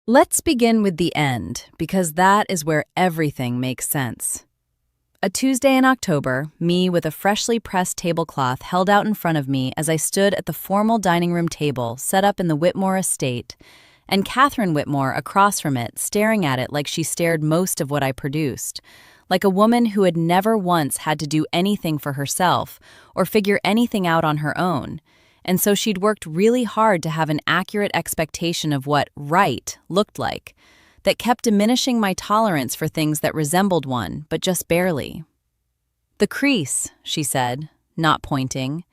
Let's begin with the end, because that is where everything makes sense. A Tuesday in October, me with a freshly pressed tablecloth held out in front of me as I stood at the formal dining room table set up in the Whitmore estate, and Catherine Whitmore across from it staring at it like she stared most of what I produced, like a woman who had never once had to do anything for herself or figure anything out on her own. And so she'd worked really hard to have an accurate expectation of what right looked like, that kept diminishing my tolerance for things that resembled one, but just barely. "The crease," she said, not pointing,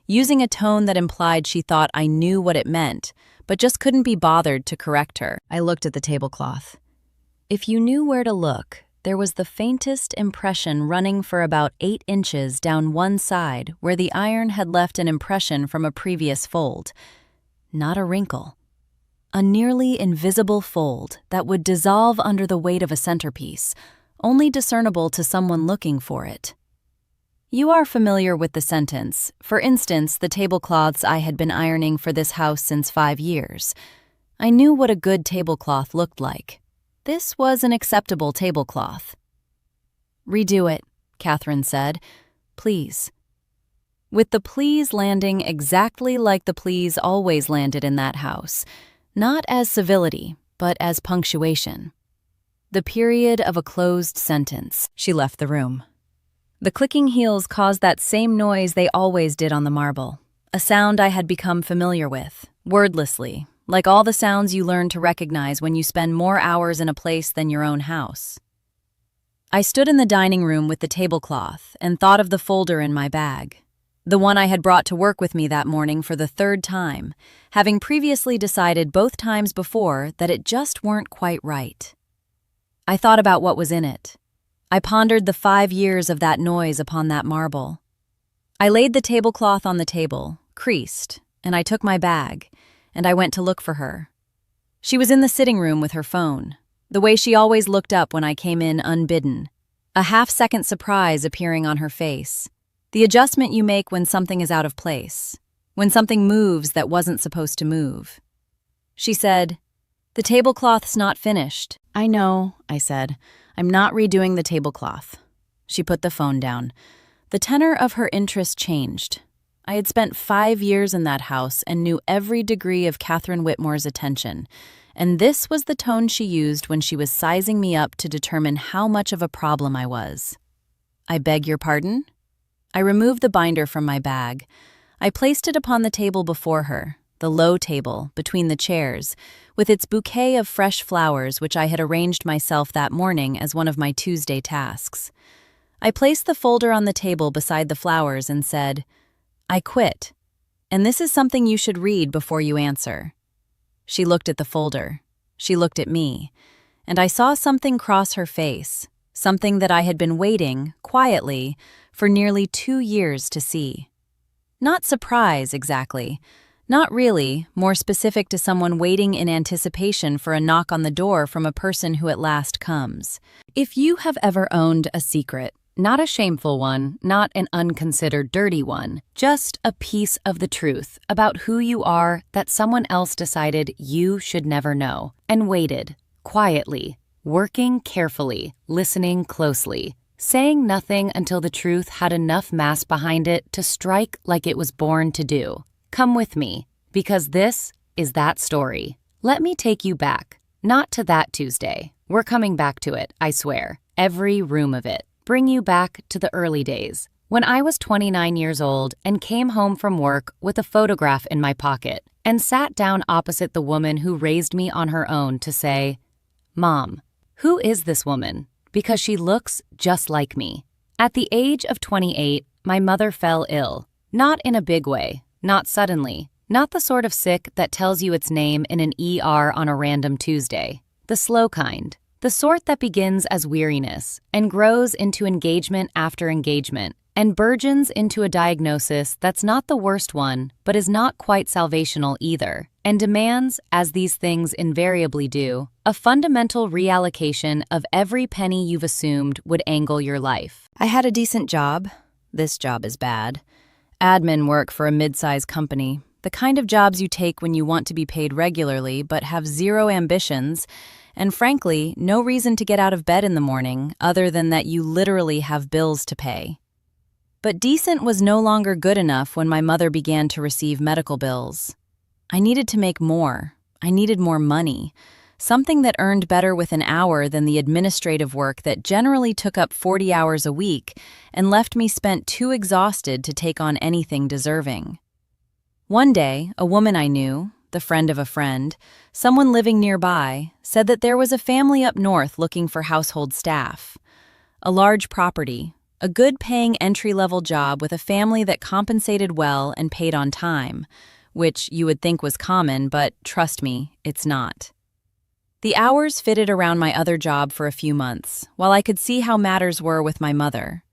using a tone that implied she thought I knew what it meant, but just couldn't be bothered to correct her. I looked at the tablecloth. If you knew where to look, there was the faintest impression running for about 8 inches down one side where the iron had left an impression from a previous fold. Not a wrinkle. A nearly invisible fold that would dissolve under the weight of a centerpiece, only discernible to someone looking for it. You are familiar with the sentence, for instance, the tablecloths I had been ironing for this house since 5 years. I knew what a good tablecloth looked like. This was an acceptable tablecloth. "Redo it," Catherine said. "Please." With the please landing exactly like the please always landed in that house, not as civility, but as punctuation. The period of a closed sentence. She left the room. The clicking heels caused that same noise they always did on the marble, a sound I had become familiar with, wordlessly, like all the sounds you learn to recognize when you spend more hours in a place than your own house. I stood in the dining room with the tablecloth and thought of the folder in my bag, the one I had brought to work with me that morning for the 3rd time, having previously decided both times before that it just weren't quite right. I thought about what was in it. I pondered the 5 years of that noise upon that marble. I laid the tablecloth on the table, creased, and I took my bag, and I went to look for her. She was in the sitting room with her phone, the way she always looked up when I came in unbidden, a half-second surprise appearing on her face, the adjustment you make when something is out of place, when something moves that wasn't supposed to move. She said, "The tablecloth's not finished." "I know," I said. "I'm not redoing the tablecloth." She put the phone down. The tenor of her interest changed. I had spent 5 years in that house and knew every degree of Catherine Whitmore's attention, and this was the tone she used when she was sizing me up to determine how much of a problem I was. "I beg your pardon?" I removed the binder from my bag. I placed it upon the table before her, the low table, between the chairs, with its bouquet of fresh flowers which I had arranged myself that morning as one of my Tuesday tasks. I placed the folder on the table beside the flowers and said, "I quit, and this is something you should read before you answer." She looked at the folder. She looked at me, and I saw something cross her face, something that I had been waiting, quietly, for nearly 2 years to see. Not surprise, exactly. Not really, more specific to someone waiting in anticipation for a knock on the door from a person who at last comes. If you have ever owned a secret, not a shameful one, not an unconsidered dirty one, just a piece of the truth about who you are that someone else decided you should never know, and waited, quietly, working carefully, listening closely, saying nothing until the truth had enough mass behind it to strike like it was born to do. Come with me, because this is that story. Let me take you back, not to that Tuesday. We're coming back to it, I swear, every room of it. Bring you back to the early days, when I was 29 years old and came home from work with a photograph in my pocket and sat down opposite the woman who raised me on her own to say, "Mom, who is this woman? Because she looks just like me." At the age of 28, my mother fell ill, not in a big way, not suddenly, not the sort of sick that tells you its name in an ER on a random Tuesday, the slow kind. The sort that begins as weariness and grows into engagement after engagement and burgeons into a diagnosis that's not the worst one, but is not quite salvational either, and demands, as these things invariably do, a fundamental reallocation of every penny you've assumed would angle your life. I had a decent job. This job is bad. Admin work for a mid-sized company, the kind of jobs you take when you want to be paid regularly but have zero ambitions, and frankly, no reason to get out of bed in the morning other than that you literally have bills to pay. But decent was no longer good enough when my mother began to receive medical bills. I needed to make more. I needed more money. Something that earned better with an hour than the administrative work that generally took up 40 hours a week and left me spent too exhausted to take on anything deserving. One day, a woman I knew, the friend of a friend, someone living nearby, said that there was a family up north looking for household staff. A large property, a good-paying entry-level job with a family that compensated well and paid on time, which you would think was common, but trust me, it's not. The hours fitted around my other job for a few months, while I could see how matters were with my mother.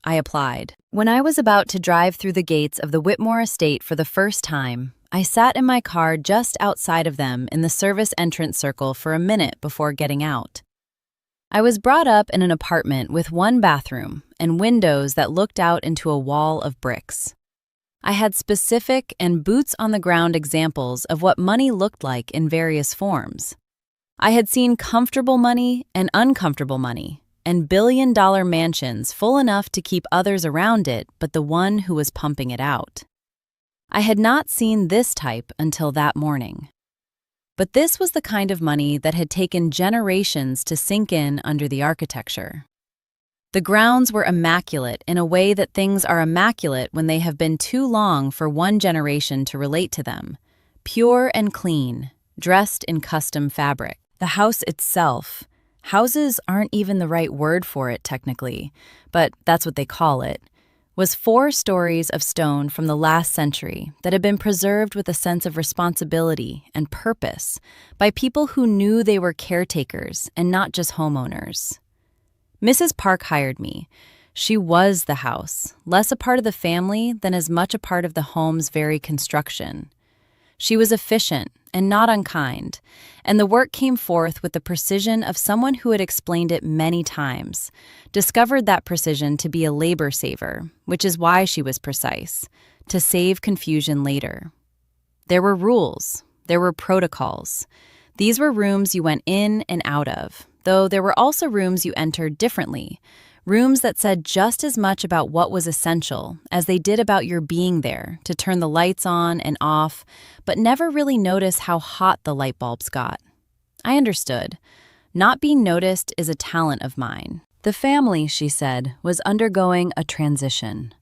I applied. When I was about to drive through the gates of the Whitmore estate for the first time, I sat in my car just outside of them in the service entrance circle for a minute before getting out. I was brought up in an apartment with one bathroom and windows that looked out into a wall of bricks. I had specific and boots-on-the-ground examples of what money looked like in various forms. I had seen comfortable money and uncomfortable money, and billion-dollar mansions full enough to keep others around it but the one who was pumping it out. I had not seen this type until that morning. But this was the kind of money that had taken generations to sink in under the architecture. The grounds were immaculate in a way that things are immaculate when they have been too long for one generation to relate to them. Pure and clean, dressed in custom fabric. The house itself, houses aren't even the right word for it technically, but that's what they call it, was 4 stories of stone from the last century that had been preserved with a sense of responsibility and purpose by people who knew they were caretakers and not just homeowners. Mrs. Park hired me. She was the house, less a part of the family than as much a part of the home's very construction. She was efficient and not unkind, and the work came forth with the precision of someone who had explained it many times, discovered that precision to be a labor saver, which is why she was precise, to save confusion later. There were rules, there were protocols. These were rooms you went in and out of, though there were also rooms you entered differently, rooms that said just as much about what was essential as they did about your being there to turn the lights on and off, but never really notice how hot the light bulbs got. I understood. Not being noticed is a talent of mine. The family, she said, was undergoing a transition.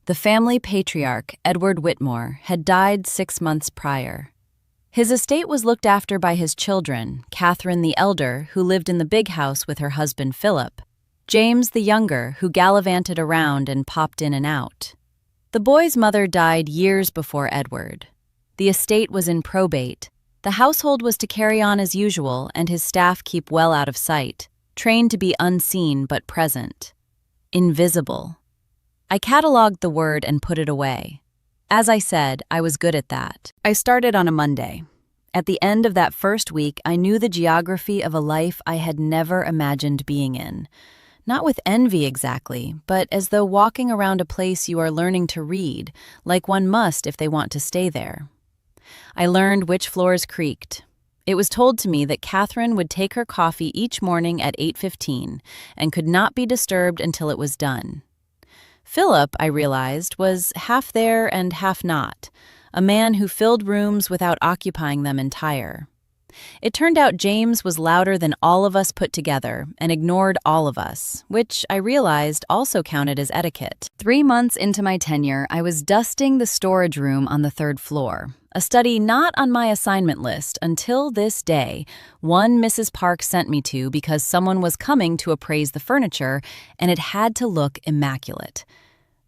The family patriarch, Edward Whitmore, had died 6 months prior. His estate was looked after by his children, Catherine the elder, who lived in the big house with her husband Philip, James the younger, who gallivanted around and popped in and out. The boy's mother died years before Edward. The estate was in probate. The household was to carry on as usual and his staff keep well out of sight, trained to be unseen but present. Invisible. I cataloged the word and put it away. As I said, I was good at that. I started on a Monday. At the end of that first week, I knew the geography of a life I had never imagined being in. Not with envy exactly, but as though walking around a place you are learning to read, like one must if they want to stay there. I learned which floors creaked. It was told to me that Catherine would take her coffee each morning at 8:15 and could not be disturbed until it was done. Philip, I realized, was half there and half not, a man who filled rooms without occupying them entire. It turned out James was louder than all of us put together and ignored all of us, which I realized also counted as etiquette. 3 months into my tenure, I was dusting the storage room on the 3rd floor, a study not on my assignment list until this day, one Mrs. Park sent me to because someone was coming to appraise the furniture and it had to look immaculate.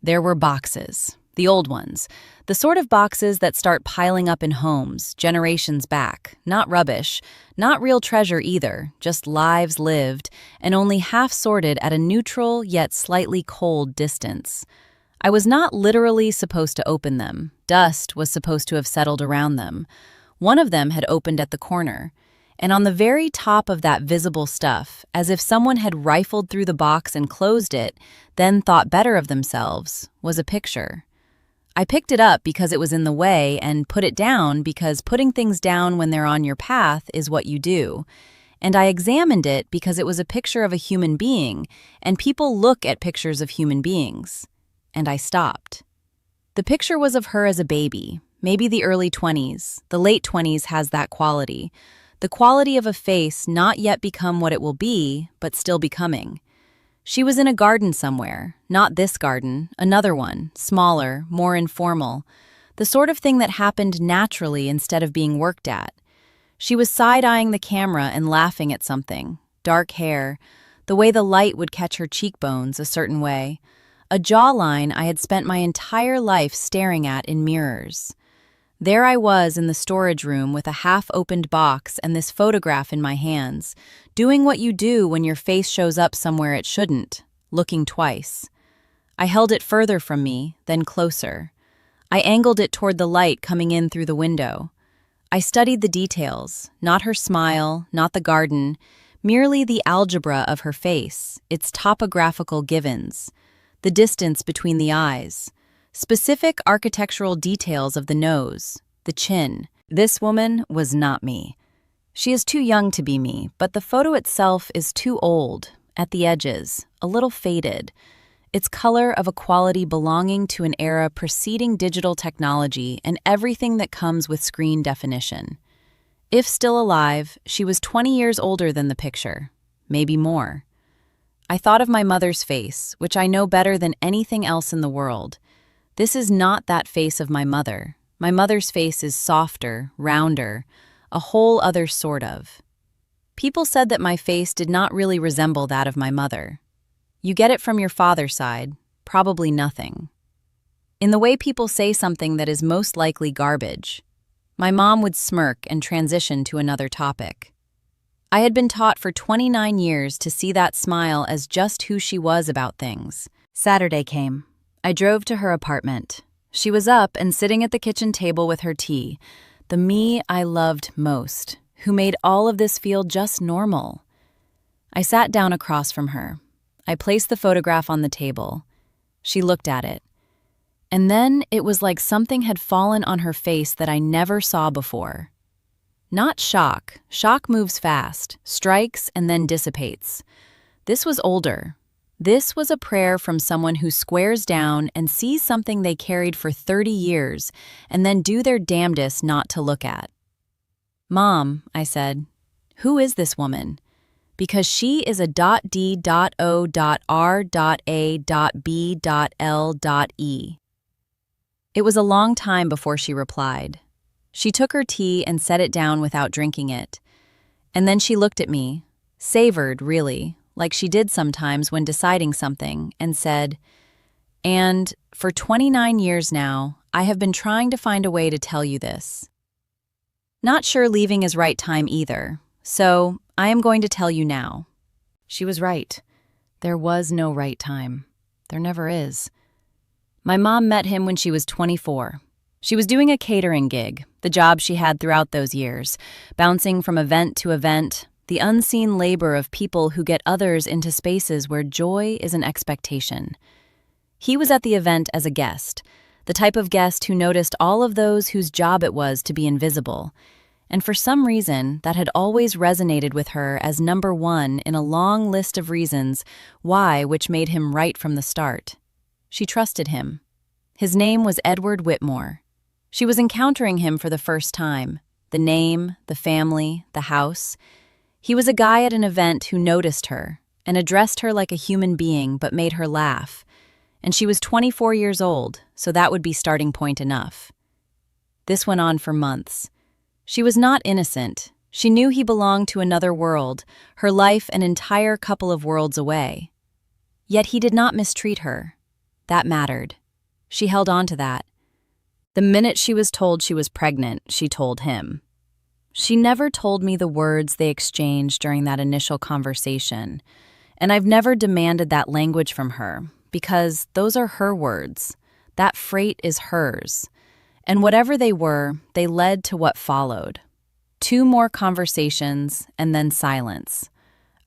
There were boxes. The old ones, the sort of boxes that start piling up in homes, generations back, not rubbish, not real treasure either, just lives lived, and only half sorted at a neutral yet slightly cold distance. I was not literally supposed to open them. Dust was supposed to have settled around them. One of them had opened at the corner, and on the very top of that visible stuff, as if someone had rifled through the box and closed it, then thought better of themselves, was a picture. I picked it up because it was in the way and put it down because putting things down when they're on your path is what you do. And I examined it because it was a picture of a human being, and people look at pictures of human beings. And I stopped. The picture was of her as a baby, maybe the early 20s. The late 20s has that quality. The quality of a face not yet become what it will be, but still becoming. She was in a garden somewhere, not this garden, another one, smaller, more informal, the sort of thing that happened naturally instead of being worked at. She was side-eyeing the camera and laughing at something. Dark hair, the way the light would catch her cheekbones a certain way, a jawline I had spent my entire life staring at in mirrors. There I was in the storage room with a half-opened box and this photograph in my hands, doing what you do when your face shows up somewhere it shouldn't, looking twice. I held it further from me, then closer. I angled it toward the light coming in through the window. I studied the details, not her smile, not the garden, merely the algebra of her face, its topographical givens, the distance between the eyes, specific architectural details of the nose, the chin. This woman was not me. She is too young to be me, but the photo itself is too old, at the edges, a little faded, its color of a quality belonging to an era preceding digital technology and everything that comes with screen definition. If still alive, she was 20 years older than the picture, maybe more. I thought of my mother's face, which I know better than anything else in the world. This is not that face of my mother. My mother's face is softer, rounder, a whole other sort of. People said that my face did not really resemble that of my mother. You get it from your father's side, probably nothing. In the way people say something that is most likely garbage. My mom would smirk and transition to another topic. I had been taught for 29 years to see that smile as just who she was about things. Saturday came. I drove to her apartment. She was up and sitting at the kitchen table with her tea, the me I loved most, who made all of this feel just normal. I sat down across from her. I placed the photograph on the table. She looked at it. And then it was like something had fallen on her face that I never saw before. Not shock. Shock moves fast, strikes, and then dissipates. This was older. This was a prayer from someone who squares down and sees something they carried for 30 years and then do their damnedest not to look at. "Mom," I said, "who is this woman? Because she is a .d.o.r.a.b.l.e." It was a long time before she replied. She took her tea and set it down without drinking it. And then she looked at me, savored, really, like she did sometimes when deciding something, and said, "And for 29 years now, I have been trying to find a way to tell you this. Not sure leaving is right time either, so I am going to tell you now." She was right. There was no right time. There never is. My mom met him when she was 24. She was doing a catering gig, the job she had throughout those years, bouncing from event to event, the unseen labor of people who get others into spaces where joy is an expectation. He was at the event as a guest, the type of guest who noticed all of those whose job it was to be invisible, and for some reason that had always resonated with her as number one in a long list of reasons why, which made him right from the start. She trusted him. His name was Edward Whitmore. She was encountering him for the first time. The name, the family, the house. He was a guy at an event who noticed her and addressed her like a human being but made her laugh. And she was 24 years old, so that would be starting point enough. This went on for months. She was not innocent. She knew he belonged to another world, her life an entire couple of worlds away. Yet he did not mistreat her. That mattered. She held on to that. The minute she was told she was pregnant, she told him. She never told me the words they exchanged during that initial conversation, and I've never demanded that language from her, because those are her words. That freight is hers. And whatever they were, they led to what followed. 2 more conversations, and then silence.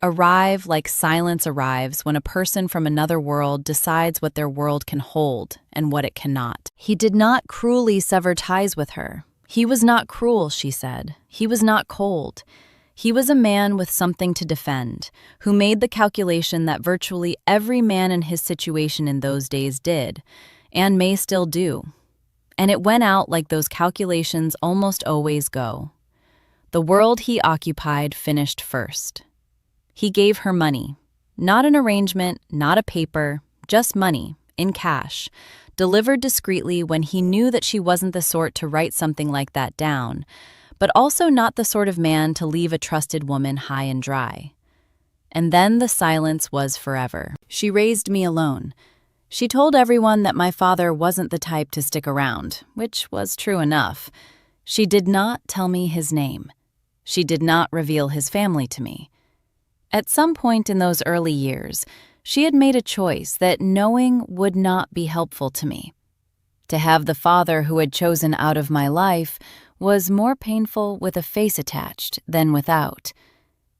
A arrive like silence arrives when a person from another world decides what their world can hold and what it cannot. He did not cruelly sever ties with her. He was not cruel, she said. He was not cold. He was a man with something to defend, who made the calculation that virtually every man in his situation in those days did, and may still do. And it went out like those calculations almost always go. The world he occupied finished first. He gave her money. Not an arrangement, not a paper, just money, in cash, delivered discreetly when he knew that she wasn't the sort to write something like that down, but also not the sort of man to leave a trusted woman high and dry. And then the silence was forever. She raised me alone. She told everyone that my father wasn't the type to stick around, which was true enough. She did not tell me his name. She did not reveal his family to me. At some point in those early years, she had made a choice that knowing would not be helpful to me. To have the father who had chosen out of my life was more painful with a face attached than without,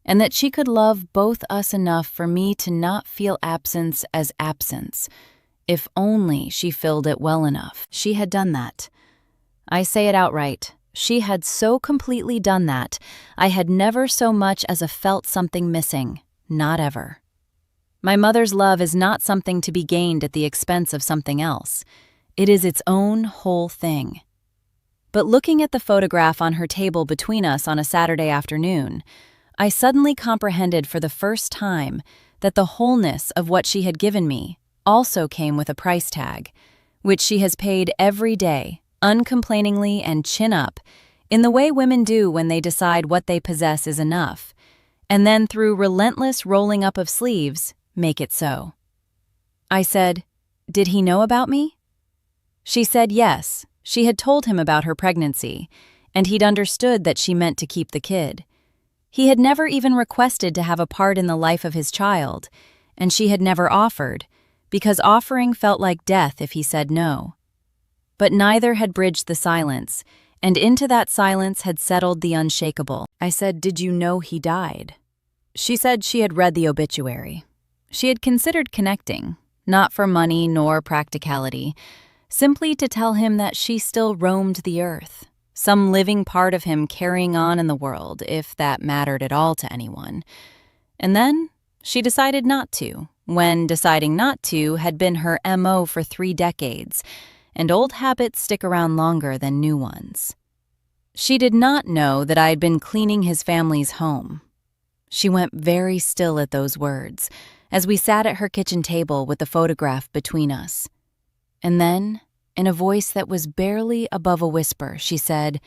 and that she could love both us enough for me to not feel absence as absence, if only she filled it well enough. She had done that. I say it outright. She had so completely done that, I had never so much as felt something missing, not ever. My mother's love is not something to be gained at the expense of something else. It is its own whole thing. But looking at the photograph on her table between us on a Saturday afternoon, I suddenly comprehended for the first time that the wholeness of what she had given me also came with a price tag, which she has paid every day, uncomplainingly and chin up, in the way women do when they decide what they possess is enough, and then through relentless rolling up of sleeves, make it so. I said, "Did he know about me?" She said yes. She had told him about her pregnancy, and he'd understood that she meant to keep the kid. He had never even requested to have a part in the life of his child, and she had never offered, because offering felt like death if he said no. But neither had bridged the silence, and into that silence had settled the unshakable. I said, "Did you know he died?" She said she had read the obituary. She had considered connecting, not for money nor practicality, simply to tell him that she still roamed the earth, some living part of him carrying on in the world, if that mattered at all to anyone. And then she decided not to, when deciding not to had been her MO for 3 decades, and old habits stick around longer than new ones. She did not know that I had been cleaning his family's home. She went very still at those words, as we sat at her kitchen table with the photograph between us. And then, in a voice that was barely above a whisper, she said,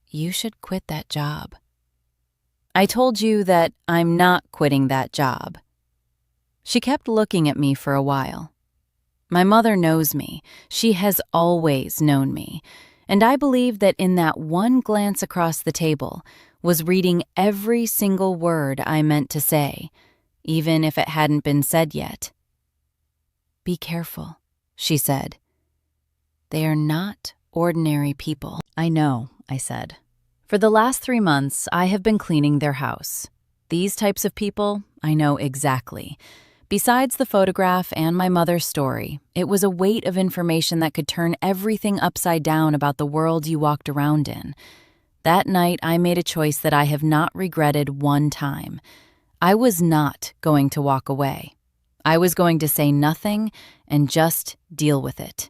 "You should quit that job." I told you that I'm not quitting that job. She kept looking at me for a while. My mother knows me. She has always known me. And I believe that in that one glance across the table was reading every single word I meant to say, even if it hadn't been said yet. "Be careful," she said. "They are not ordinary people." "I know," I said. "For the last 3 months, I have been cleaning their house. These types of people, I know exactly. Besides the photograph and my mother's story, it was a weight of information that could turn everything upside down about the world you walked around in. That night, I made a choice that I have not regretted one time. I was not going to walk away. I was going to say nothing and just deal with it.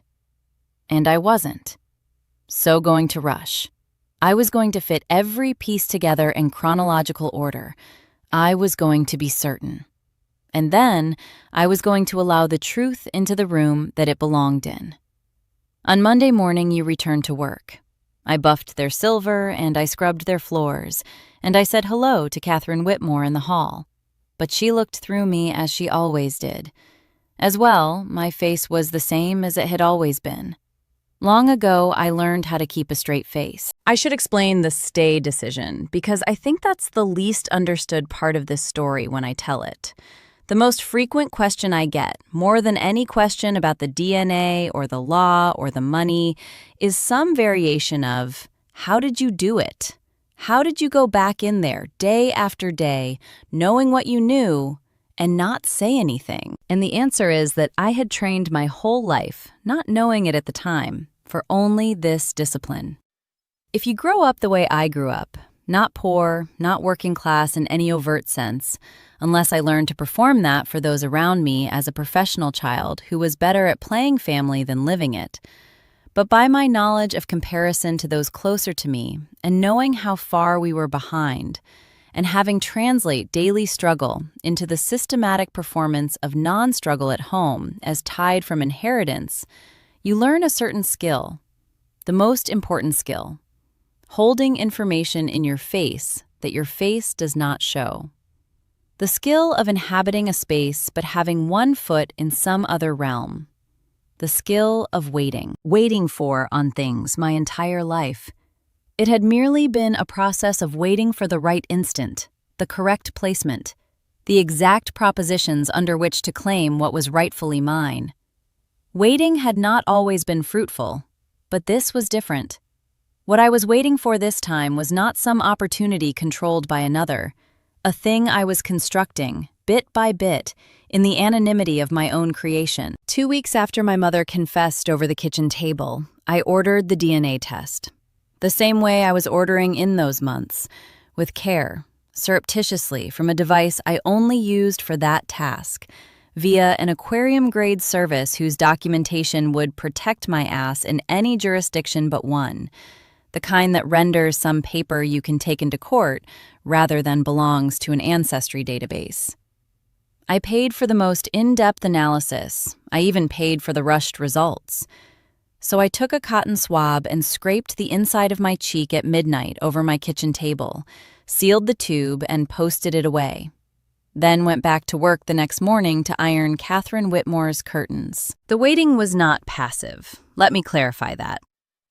And I wasn't. So going to rush. I was going to fit every piece together in chronological order. I was going to be certain. And then I was going to allow the truth into the room that it belonged in. On Monday morning, you returned to work. I buffed their silver and I scrubbed their floors, and I said hello to Catherine Whitmore in the hall. But she looked through me as she always did. As well, my face was the same as it had always been. Long ago, I learned how to keep a straight face. I should explain the stay decision, because I think that's the least understood part of this story when I tell it. The most frequent question I get, more than any question about the DNA or the law or the money, is some variation of, "How did you do it? How did you go back in there day after day, knowing what you knew, and not say anything? And the answer is that I had trained my whole life, not knowing it at the time, for only this discipline. If you grow up the way I grew up, not poor, not working class in any overt sense, unless I learned to perform that for those around me as a professional child who was better at playing family than living it, but by my knowledge of comparison to those closer to me and knowing how far we were behind, and having translate daily struggle into the systematic performance of non-struggle at home as tied from inheritance, you learn a certain skill, the most important skill: holding information in your face that your face does not show. The skill of inhabiting a space but having one foot in some other realm. The skill of waiting for on things my entire life. It had merely been a process of waiting for the right instant, the correct placement, the exact propositions under which to claim what was rightfully mine. Waiting had not always been fruitful, but this was different. What I was waiting for this time was not some opportunity controlled by another, a thing I was constructing, bit by bit, in the anonymity of my own creation. 2 weeks after my mother confessed over the kitchen table, I ordered the DNA test. The same way I was ordering in those months, with care, surreptitiously from a device I only used for that task, via an aquarium-grade service whose documentation would protect my ass in any jurisdiction but one, the kind that renders some paper you can take into court rather than belongs to an ancestry database. I paid for the most in-depth analysis. I even paid for the rushed results. So I took a cotton swab and scraped the inside of my cheek at midnight over my kitchen table, sealed the tube, and posted it away. Then went back to work the next morning to iron Catherine Whitmore's curtains. The waiting was not passive. Let me clarify that.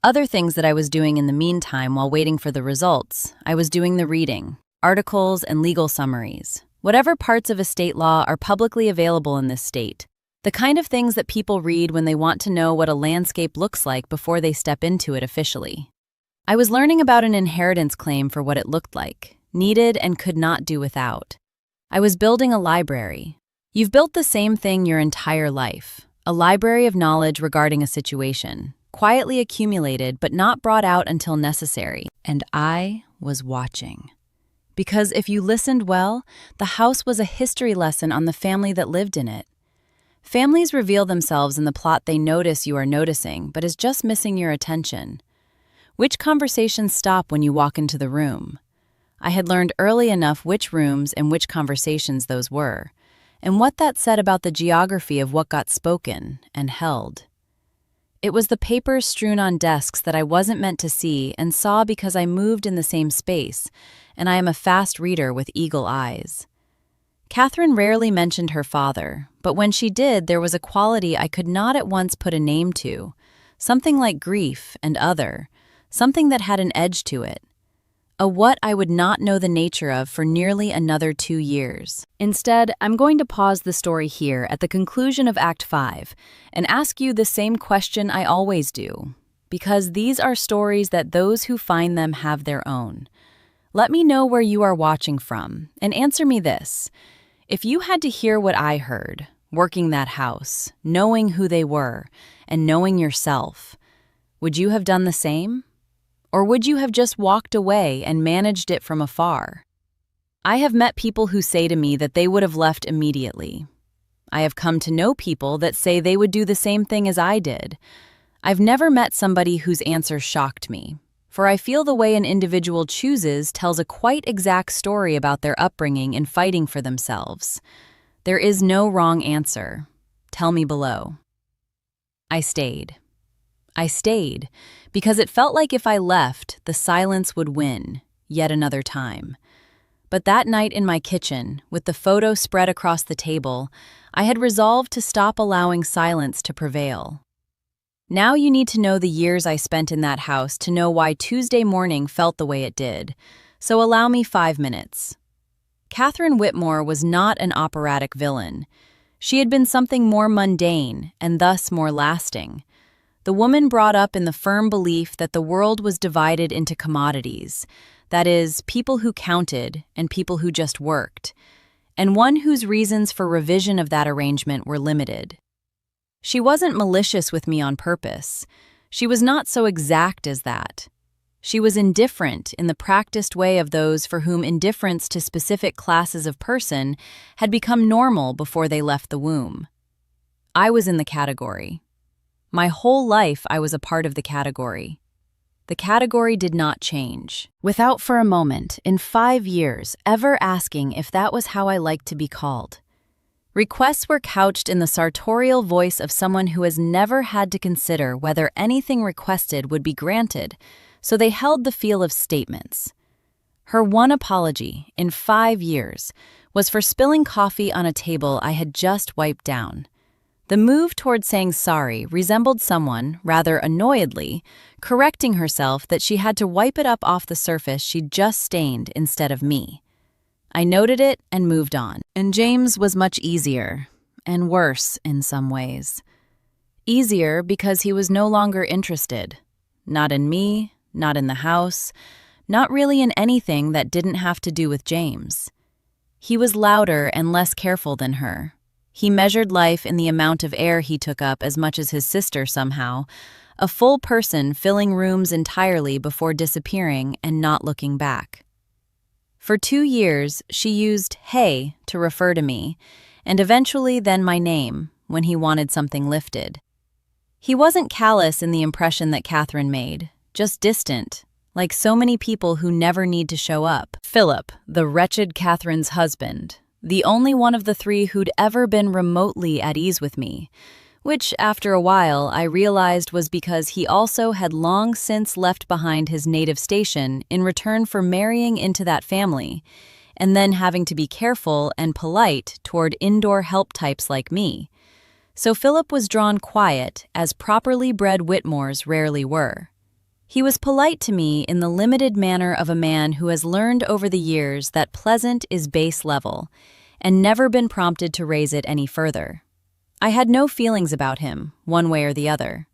Other things that I was doing in the meantime while waiting for the results, I was doing the reading, articles and legal summaries, whatever parts of estate law are publicly available in this state, the kind of things that people read when they want to know what a landscape looks like before they step into it officially. I was learning about an inheritance claim for what it looked like, needed and could not do without. I was building a library. You've built the same thing your entire life, a library of knowledge regarding a situation, quietly accumulated but not brought out until necessary. And I was watching. Because if you listened well, the house was a history lesson on the family that lived in it. Families reveal themselves in the plot they notice you are noticing, but is just missing your attention. Which conversations stop when you walk into the room? I had learned early enough which rooms and which conversations those were, and what that said about the geography of what got spoken and held. It was the papers strewn on desks that I wasn't meant to see and saw because I moved in the same space, and I am a fast reader with eagle eyes. Catherine rarely mentioned her father, but when she did, there was a quality I could not at once put a name to, something like grief and other, something that had an edge to it. A what I would not know the nature of for nearly another 2 years. Instead, I'm going to pause the story here at the conclusion of Act 5 and ask you the same question I always do, because these are stories that those who find them have their own. Let me know where you are watching from, and answer me this. If you had to hear what I heard, working that house, knowing who they were, and knowing yourself, would you have done the same? Or would you have just walked away and managed it from afar? I have met people who say to me that they would have left immediately. I have come to know people that say they would do the same thing as I did. I've never met somebody whose answer shocked me, for I feel the way an individual chooses tells a quite exact story about their upbringing in fighting for themselves. There is no wrong answer. Tell me below. I stayed. I stayed because it felt like if I left, the silence would win, yet another time. But that night in my kitchen, with the photo spread across the table, I had resolved to stop allowing silence to prevail. Now you need to know the years I spent in that house to know why Tuesday morning felt the way it did, so allow me 5 minutes. Catherine Whitmore was not an operatic villain. She had been something more mundane and thus more lasting. The woman brought up in the firm belief that the world was divided into commodities, That is, people who counted and people who just worked, and one whose reasons for revision of that arrangement were limited. She wasn't malicious with me on purpose. She was not so exact as that. She was indifferent in the practiced way of those for whom indifference to specific classes of person had become normal before they left the womb. I was in the category. My whole life I was a part of the category. The category did not change, without for a moment, in 5 years, ever asking if that was how I liked to be called. Requests were couched in the sartorial voice of someone who has never had to consider whether anything requested would be granted, so they held the feel of statements. Her one apology, in 5 years, was for spilling coffee on a table I had just wiped down. The move toward saying sorry resembled someone, rather annoyedly, correcting herself that she had to wipe it up off the surface she'd just stained instead of me. I noted it and moved on. And James was much easier, and worse in some ways. Easier because he was no longer interested. Not in me, not in the house, not really in anything that didn't have to do with James. He was louder and less careful than her. He measured life in the amount of air he took up as much as his sister somehow, a full person filling rooms entirely before disappearing and not looking back. For 2 years, she used "hey" to refer to me, and eventually then my name, when he wanted something lifted. He wasn't callous in the impression that Catherine made, just distant, like so many people who never need to show up. Philip, the wretched Catherine's husband, the only one of the 3 who'd ever been remotely at ease with me, which, after a while, I realized was because he also had long since left behind his native station in return for marrying into that family, and then having to be careful and polite toward indoor help types like me. So Philip was drawn quiet, as properly bred Whitmores rarely were. He was polite to me in the limited manner of a man who has learned over the years that pleasant is base level, and never been prompted to raise it any further. I had no feelings about him, one way or the other.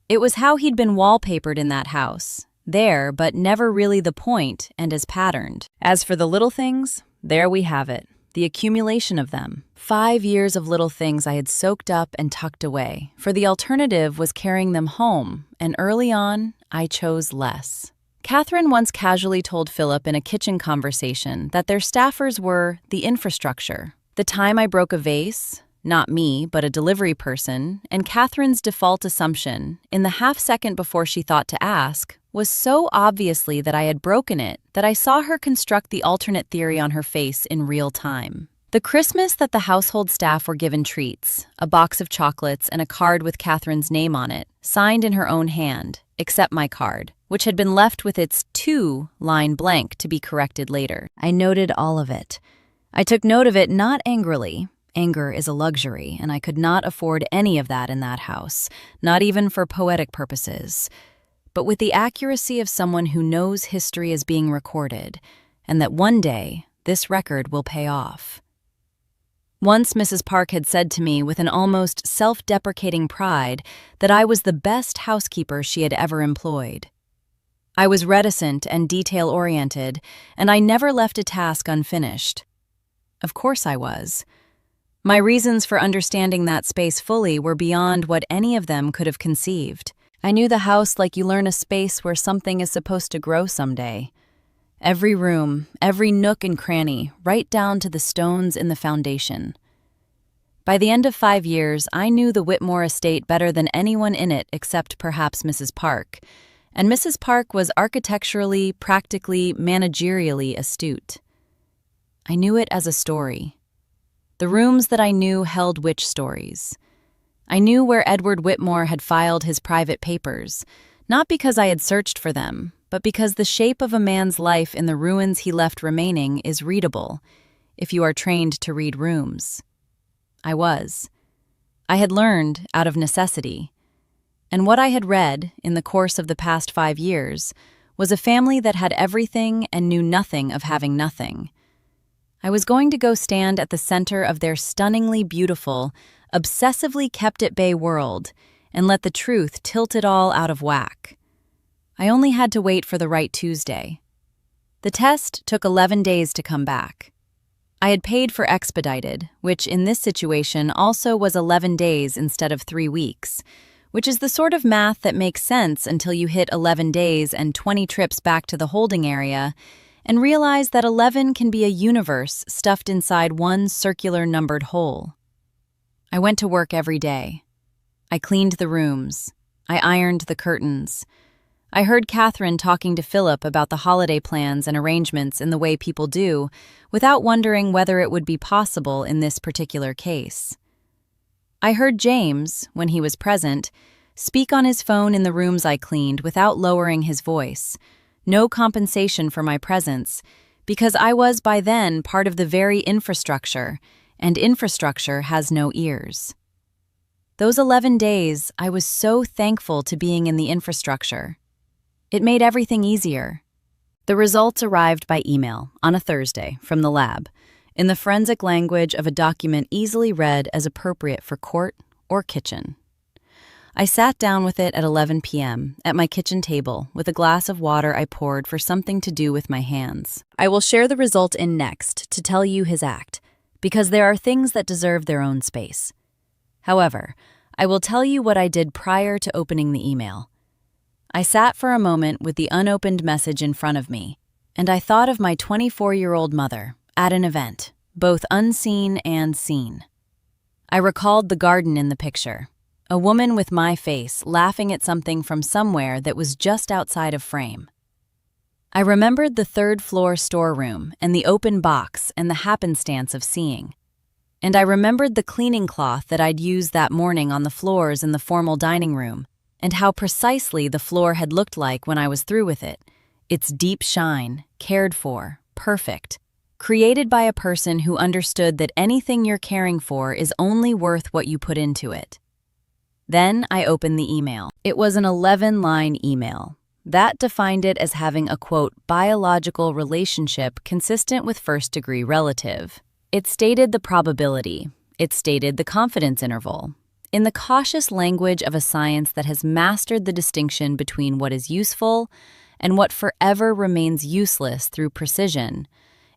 It was how he'd been wallpapered in that house, there but never really the point and as patterned. As for the little things, there we have it, the accumulation of them. 5 years of little things I had soaked up and tucked away, for the alternative was carrying them home, and early on, I chose less. Catherine once casually told Philip in a kitchen conversation that their staffers were the infrastructure. The time I broke a vase, not me, but a delivery person, and Catherine's default assumption, in the half-second before she thought to ask, was so obviously that I had broken it that I saw her construct the alternate theory on her face in real time. The Christmas that the household staff were given treats, a box of chocolates and a card with Catherine's name on it, signed in her own hand, except my card, which had been left with its "to" line blank to be corrected later. I noted all of it. I took note of it not angrily. Anger is a luxury, and I could not afford any of that in that house, not even for poetic purposes, but with the accuracy of someone who knows history is being recorded, and that one day this record will pay off. Once Mrs. Park had said to me with an almost self-deprecating pride that I was the best housekeeper she had ever employed. I was reticent and detail-oriented, and I never left a task unfinished. Of course I was. My reasons for understanding that space fully were beyond what any of them could have conceived. I knew the house like you learn a space where something is supposed to grow someday. Every room, every nook and cranny, right down to the stones in the foundation. By the end of 5 years, I knew the Whitmore estate better than anyone in it except perhaps Mrs. Park, and Mrs. Park was architecturally, practically, managerially astute. I knew it as a story. The rooms that I knew held witch stories. I knew where Edward Whitmore had filed his private papers, not because I had searched for them, but because the shape of a man's life in the ruins he left remaining is readable, if you are trained to read rooms. I was. I had learned out of necessity, and what I had read in the course of the past 5 years was a family that had everything and knew nothing of having nothing. I was going to go stand at the center of their stunningly beautiful, obsessively kept-at-bay world and let the truth tilt it all out of whack. I only had to wait for the right Tuesday. The test took 11 days to come back. I had paid for expedited, which in this situation also was 11 days instead of 3 weeks, which is the sort of math that makes sense until you hit 11 days and 20 trips back to the holding area and realize that 11 can be a universe stuffed inside one circular numbered hole. I went to work every day. I cleaned the rooms. I ironed the curtains. I heard Catherine talking to Philip about the holiday plans and arrangements in the way people do, without wondering whether it would be possible in this particular case. I heard James, when he was present, speak on his phone in the rooms I cleaned without lowering his voice. No compensation for my presence, because I was by then part of the very infrastructure, and infrastructure has no ears. Those 11 days, I was so thankful to being in the infrastructure. It made everything easier. The results arrived by email on a Thursday from the lab, in the forensic language of a document easily read as appropriate for court or kitchen. I sat down with it at 11 p.m. at my kitchen table with a glass of water I poured for something to do with my hands. I will share the result in next to tell you his act, because there are things that deserve their own space. However, I will tell you what I did prior to opening the email. I sat for a moment with the unopened message in front of me, and I thought of my 24-year-old mother at an event, both unseen and seen. I recalled the garden in the picture, a woman with my face laughing at something from somewhere that was just outside of frame. I remembered the third-floor storeroom and the open box and the happenstance of seeing. And I remembered the cleaning cloth that I'd used that morning on the floors in the formal dining room, and how precisely the floor had looked like when I was through with it. Its deep shine, cared for, perfect, created by a person who understood that anything you're caring for is only worth what you put into it. Then I opened the email. It was an 11-line email. That defined it as having a, quote, biological relationship consistent with first-degree relative. It stated the probability. It stated the confidence interval. In the cautious language of a science that has mastered the distinction between what is useful and what forever remains useless through precision,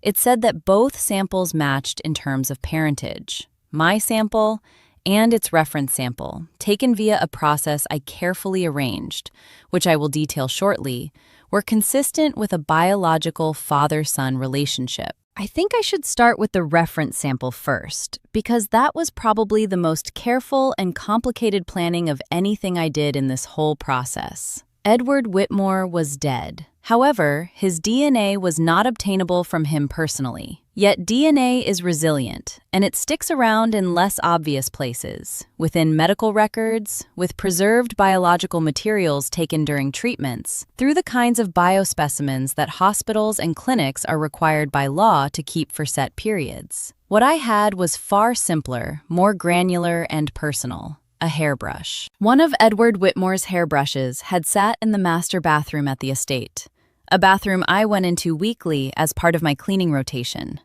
it said that both samples matched in terms of parentage. My sample and its reference sample, taken via a process I carefully arranged, which I will detail shortly, were consistent with a biological father-son relationship. I think I should start with the reference sample first, because that was probably the most careful and complicated planning of anything I did in this whole process. Edward Whitmore was dead. However, his DNA was not obtainable from him personally. Yet DNA is resilient, and it sticks around in less obvious places, within medical records, with preserved biological materials taken during treatments, through the kinds of biospecimens that hospitals and clinics are required by law to keep for set periods. What I had was far simpler, more granular and personal. A hairbrush. One of Edward Whitmore's hairbrushes had sat in the master bathroom at the estate, a bathroom I went into weekly as part of my cleaning rotation.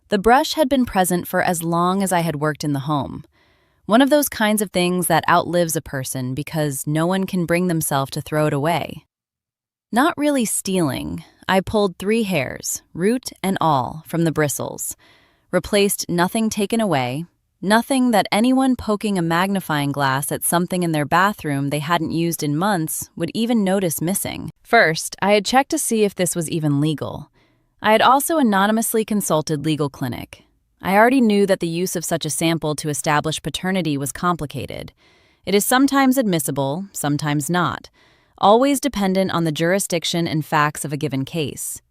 The brush had been present for as long as I had worked in the home, one of those kinds of things that outlives a person because no one can bring themselves to throw it away. Not really stealing, I pulled 3 hairs, root and all, from the bristles, replaced nothing taken away, nothing that anyone poking a magnifying glass at something in their bathroom they hadn't used in months would even notice missing. First, I had checked to see if this was even legal. I had also anonymously consulted legal clinic. I already knew that the use of such a sample to establish paternity was complicated. It is sometimes admissible, sometimes not, always dependent on the jurisdiction and facts of a given case.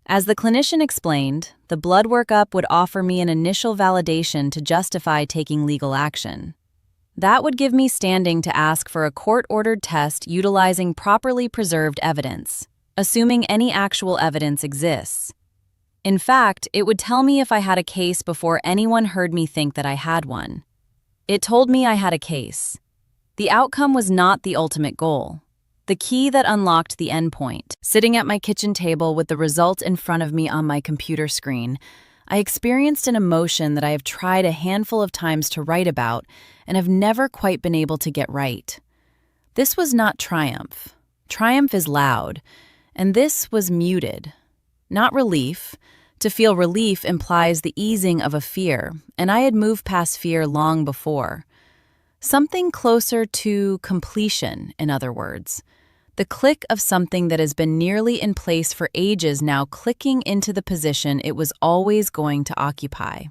As the clinician explained, the blood workup would offer me an initial validation to justify taking legal action. That would give me standing to ask for a court-ordered test utilizing properly preserved evidence, assuming any actual evidence exists. In fact, it would tell me if I had a case before anyone heard me think that I had one. It told me I had a case. The outcome was not the ultimate goal. The key that unlocked the endpoint. Sitting at my kitchen table with the result in front of me on my computer screen, I experienced an emotion that I have tried a handful of times to write about and have never quite been able to get right. This was not triumph. Triumph is loud, and this was muted. not relief. To feel relief implies the easing of a fear, and I had moved past fear long before. Something closer to completion, in other words. The click of something that has been nearly in place for ages now clicking into the position it was always going to occupy.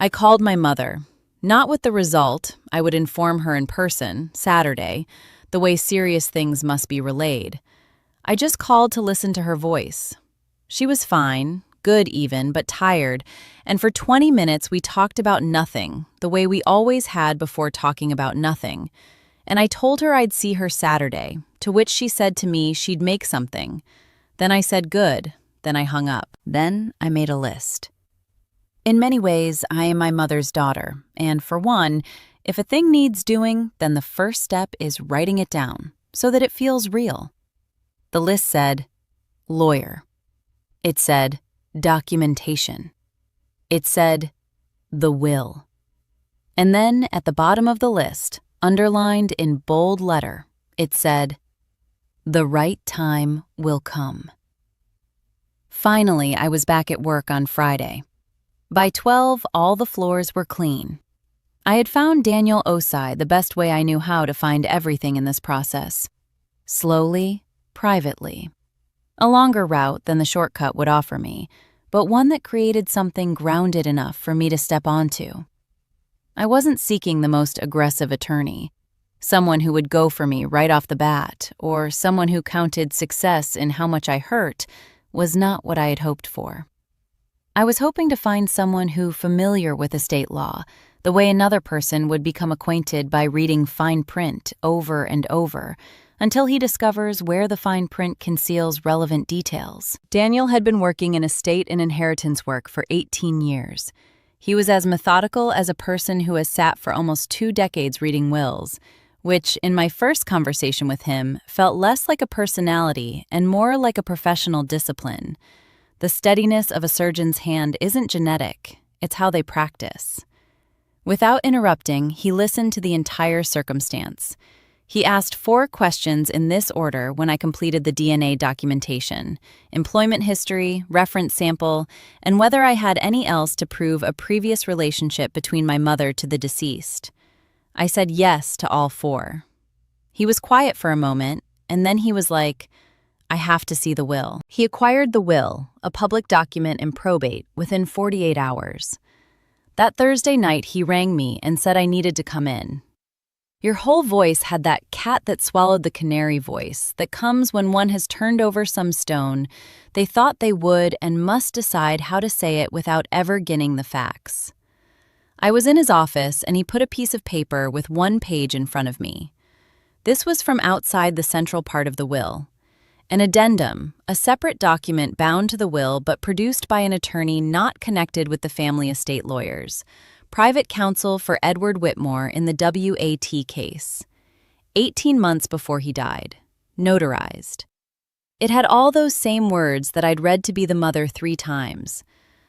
I called my mother, not with the result. I would inform her in person, Saturday, the way serious things must be relayed. I just called to listen to her voice. She was fine, good even, but tired, and for 20 minutes we talked about nothing, the way we always had before talking about nothing. And I told her I'd see her Saturday, to which she said to me she'd make something. Then I said good, then I hung up. Then I made a list. In many ways, I am my mother's daughter, and for one, if a thing needs doing, then the first step is writing it down, so that it feels real. The list said, lawyer. It said, documentation. It said, the will. And then at the bottom of the list, underlined in bold letter, it said, the right time will come. Finally, I was back at work on Friday. By 12, all the floors were clean. I had found Daniel Osai the best way I knew how to find everything in this process. Slowly, privately. A longer route than the shortcut would offer me, but one that created something grounded enough for me to step onto. I wasn't seeking the most aggressive attorney, someone who would go for me right off the bat, or someone who counted success in how much I hurt was not what I had hoped for. I was hoping to find someone who familiar with estate law, the way another person would become acquainted by reading fine print over and over, until he discovers where the fine print conceals relevant details. Daniel had been working in estate and inheritance work for 18 years. He was as methodical as a person who has sat for almost 2 decades reading wills, which, in my first conversation with him, felt less like a personality and more like a professional discipline. The steadiness of a surgeon's hand isn't genetic, it's how they practice. Without interrupting, he listened to the entire circumstance. He asked 4 questions in this order when I completed the DNA documentation: employment history, reference sample, and whether I had any else to prove a previous relationship between my mother to the deceased. I said yes to all 4. He was quiet for a moment, and then he was like, I have to see the will. He acquired the will, a public document in probate, within 48 hours. That Thursday night, he rang me and said I needed to come in. Your whole voice had that cat that swallowed the canary voice that comes when one has turned over some stone they thought they would and must decide how to say it without ever getting the facts. I was in his office and he put a piece of paper with 1 page in front of me. This was from outside the central part of the will. An addendum, a separate document bound to the will but produced by an attorney not connected with the family estate lawyers. Private counsel for Edward Whitmore in the WAT case. 18 months before he died. Notarized. It had all those same words that I'd read to be the mother 3 times.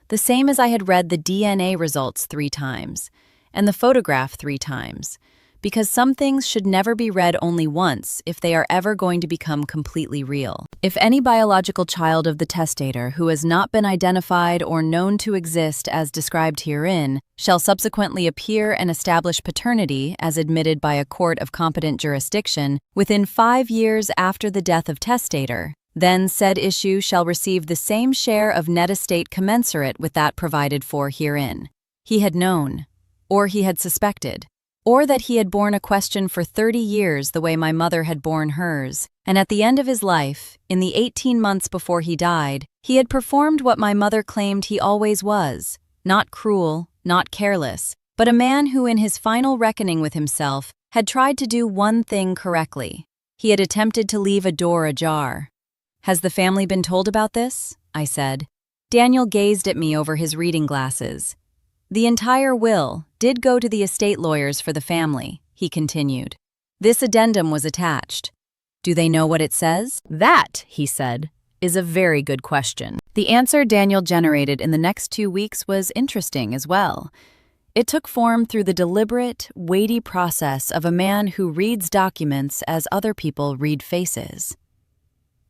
The same as I had read the DNA results 3 times. And the photograph 3 times. Because some things should never be read only once if they are ever going to become completely real. If any biological child of the testator who has not been identified or known to exist as described herein shall subsequently appear and establish paternity as admitted by a court of competent jurisdiction within 5 years after the death of testator, then said issue shall receive the same share of net estate commensurate with that provided for herein. He had known, or he had suspected, or that he had borne a question for 30 years the way my mother had borne hers, and at the end of his life, in the 18 months before he died, he had performed what my mother claimed he always was, not cruel, not careless, but a man who in his final reckoning with himself had tried to do one thing correctly. He had attempted to leave a door ajar. Has the family been told about this? I said. Daniel gazed at me over his reading glasses. The entire will did go to the estate lawyers for the family, he continued. This addendum was attached. Do they know what it says? That, he said, is a very good question. The answer Daniel generated in the next 2 weeks was interesting as well. It took form through the deliberate, weighty process of a man who reads documents as other people read faces.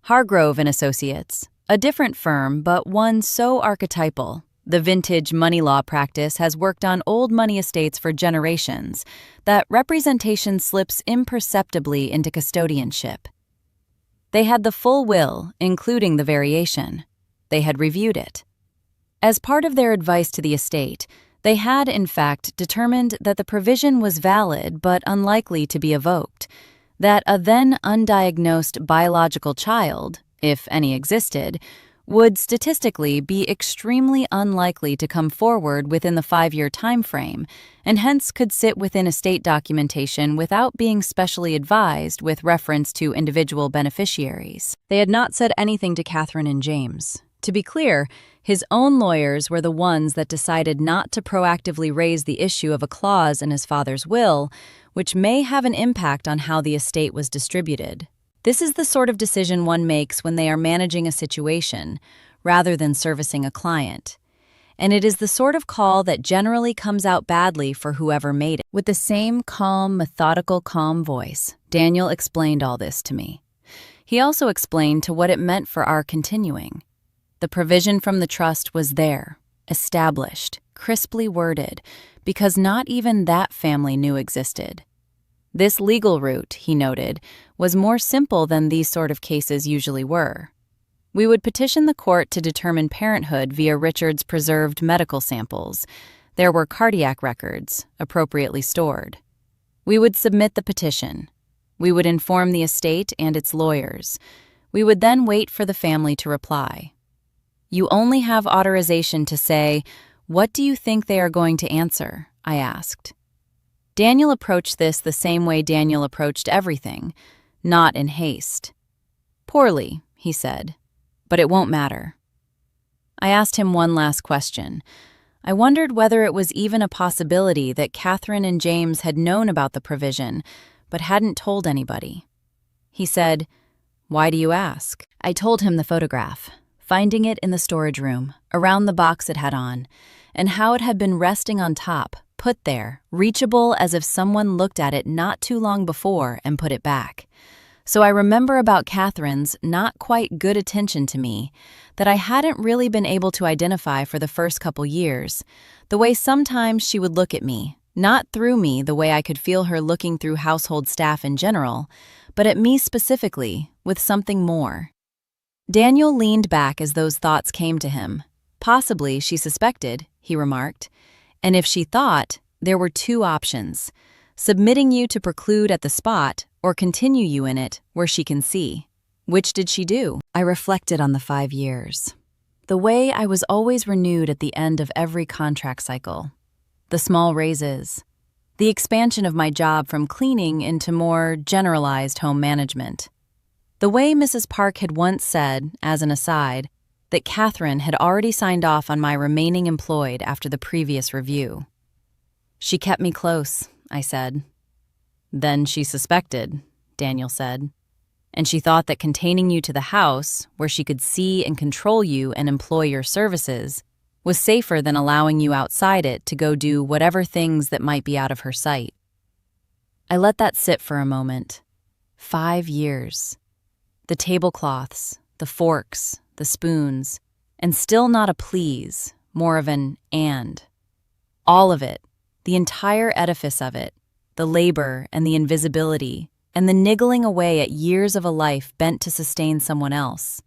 Hargrove and Associates, A different firm, but one so archetypal. The vintage money law practice has worked on old money estates for generations that representation slips imperceptibly into custodianship. They had the full will, including the variation. They had reviewed it. As part of their advice to the estate, they had, in fact, determined that the provision was valid but unlikely to be evoked, that a then undiagnosed biological child, if any existed, would statistically be extremely unlikely to come forward within the 5-year time frame, and hence could sit within estate documentation without being specially advised with reference to individual beneficiaries. They had not said anything to Catherine and James. To be clear, his own lawyers were the ones that decided not to proactively raise the issue of a clause in his father's will, which may have an impact on how the estate was distributed. This is the sort of decision one makes when they are managing a situation, rather than servicing a client. And it is the sort of call that generally comes out badly for whoever made it. With the same calm, methodical, calm voice, Daniel explained all this to me. He also explained to what it meant for our continuing. The provision from the trust was there, established, crisply worded, because not even that family knew existed. This legal route, he noted, was more simple than these sort of cases usually were. We would petition the court to determine parenthood via Richard's preserved medical samples. There were cardiac records, appropriately stored. We would submit the petition. We would inform the estate and its lawyers. We would then wait for the family to reply. You only have authorization to say, "What do you think they are going to answer?" I asked. Daniel approached this the same way Daniel approached everything, not in haste. "Poorly," he said, "but it won't matter." I asked him one last question. I wondered whether it was even a possibility that Catherine and James had known about the provision, but hadn't told anybody. He said, "Why do you ask?" I told him the photograph, finding it in the storage room, around the box it had on, and how it had been resting on top, put there, reachable as if someone looked at it not too long before and put it back. So I remember about Catherine's not quite good attention to me, that I hadn't really been able to identify for the first couple years, the way sometimes she would look at me, not through me the way I could feel her looking through household staff in general, but at me specifically, with something more. Daniel leaned back as those thoughts came to him. Possibly, she suspected, he remarked. And if she thought, there were 2 options: submitting you to preclude at the spot or continue you in it where she can see. Which did she do? I reflected on the 5 years. The way I was always renewed at the end of every contract cycle. The small raises. The expansion of my job from cleaning into more generalized home management. The way Mrs. Park had once said, as an aside, that Catherine had already signed off on my remaining employed after the previous review. "She kept me close," I said. "Then she suspected," Daniel said. "And she thought that containing you to the house, where she could see and control you and employ your services, was safer than allowing you outside it to go do whatever things that might be out of her sight." I let that sit for a moment. 5 years. The tablecloths, the forks, the spoons, and still not a please, more of an and. All of it, the entire edifice of it, the labor and the invisibility, and the niggling away at years of a life bent to sustain someone else.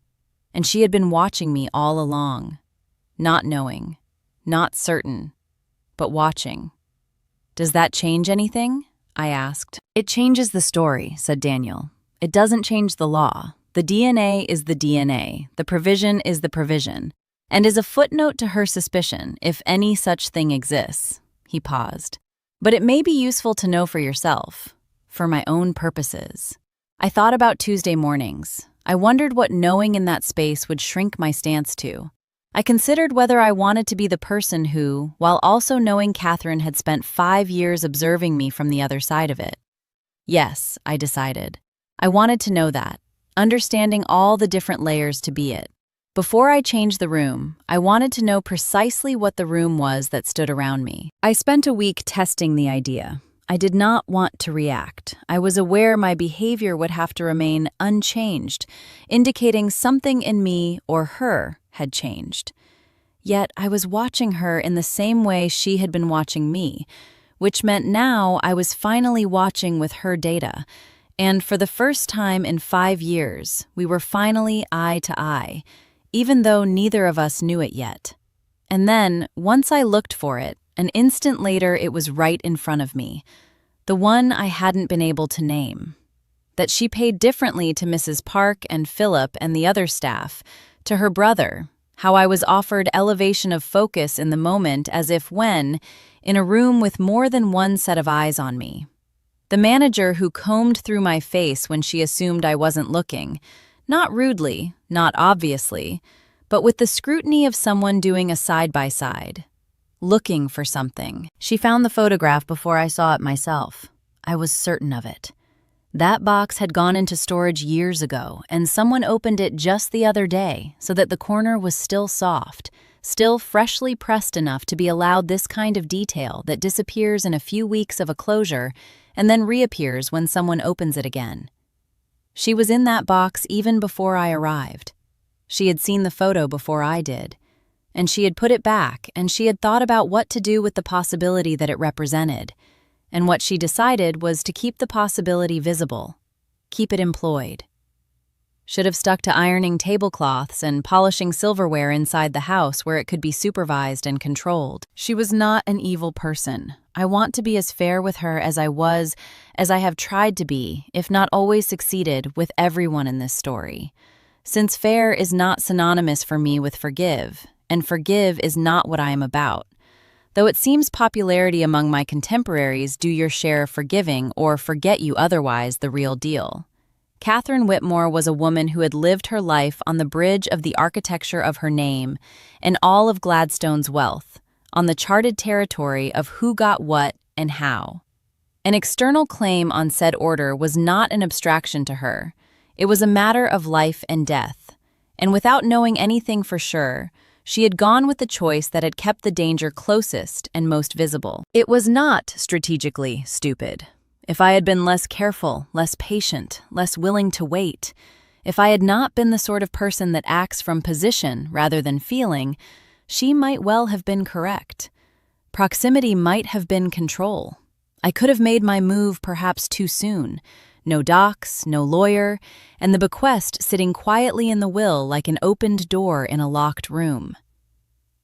And she had been watching me all along, not knowing, not certain, but watching. "Does that change anything?" I asked. "It changes the story," said Daniel. "It doesn't change the law. The DNA is the DNA, the provision is the provision, and is a footnote to her suspicion, if any such thing exists." He paused. "But it may be useful to know for yourself, for my own purposes." I thought about Tuesday mornings. I wondered what knowing in that space would shrink my stance to. I considered whether I wanted to be the person who, while also knowing Catherine had spent 5 years observing me from the other side of it. Yes, I decided. I wanted to know that. Understanding all the different layers to be it. Before I changed the room, I wanted to know precisely what the room was that stood around me. I spent a week testing the idea. I did not want to react. I was aware my behavior would have to remain unchanged, indicating something in me or her had changed. Yet I was watching her in the same way she had been watching me, which meant now I was finally watching with her data. And for the first time in 5 years, we were finally eye to eye, even though neither of us knew it yet. And then, once I looked for it, an instant later it was right in front of me, the one I hadn't been able to name. That she paid differently to Mrs. Park and Philip and the other staff, to her brother, how I was offered elevation of focus in the moment as if when, in a room with more than one set of eyes on me. The manager who combed through my face when she assumed I wasn't looking, not rudely, not obviously, but with the scrutiny of someone doing a side-by-side, looking for something. She found the photograph before I saw it myself. I was certain of it. That box had gone into storage years ago, and someone opened it just the other day so that the corner was still soft, still freshly pressed enough to be allowed this kind of detail that disappears in a few weeks of a closure and then reappears when someone opens it again. She was in that box even before I arrived. She had seen the photo before I did, and she had put it back, and she had thought about what to do with the possibility that it represented, and what she decided was to keep the possibility visible, keep it employed. Should have stuck to ironing tablecloths and polishing silverware inside the house where it could be supervised and controlled. She was not an evil person. I want to be as fair with her as I have tried to be, if not always succeeded, with everyone in this story. Since fair is not synonymous for me with forgive, and forgive is not what I am about. Though it seems popularity among my contemporaries do your share of forgiving or forget you otherwise the real deal. Catherine Whitmore was a woman who had lived her life on the bridge of the architecture of her name and all of Gladstone's wealth, on the charted territory of who got what and how. An external claim on said order was not an abstraction to her. It was a matter of life and death, and without knowing anything for sure, she had gone with the choice that had kept the danger closest and most visible. It was not strategically stupid. If I had been less careful, less patient, less willing to wait, if I had not been the sort of person that acts from position rather than feeling, she might well have been correct. Proximity might have been control. I could have made my move perhaps too soon. No docs, no lawyer, and the bequest sitting quietly in the will like an opened door in a locked room.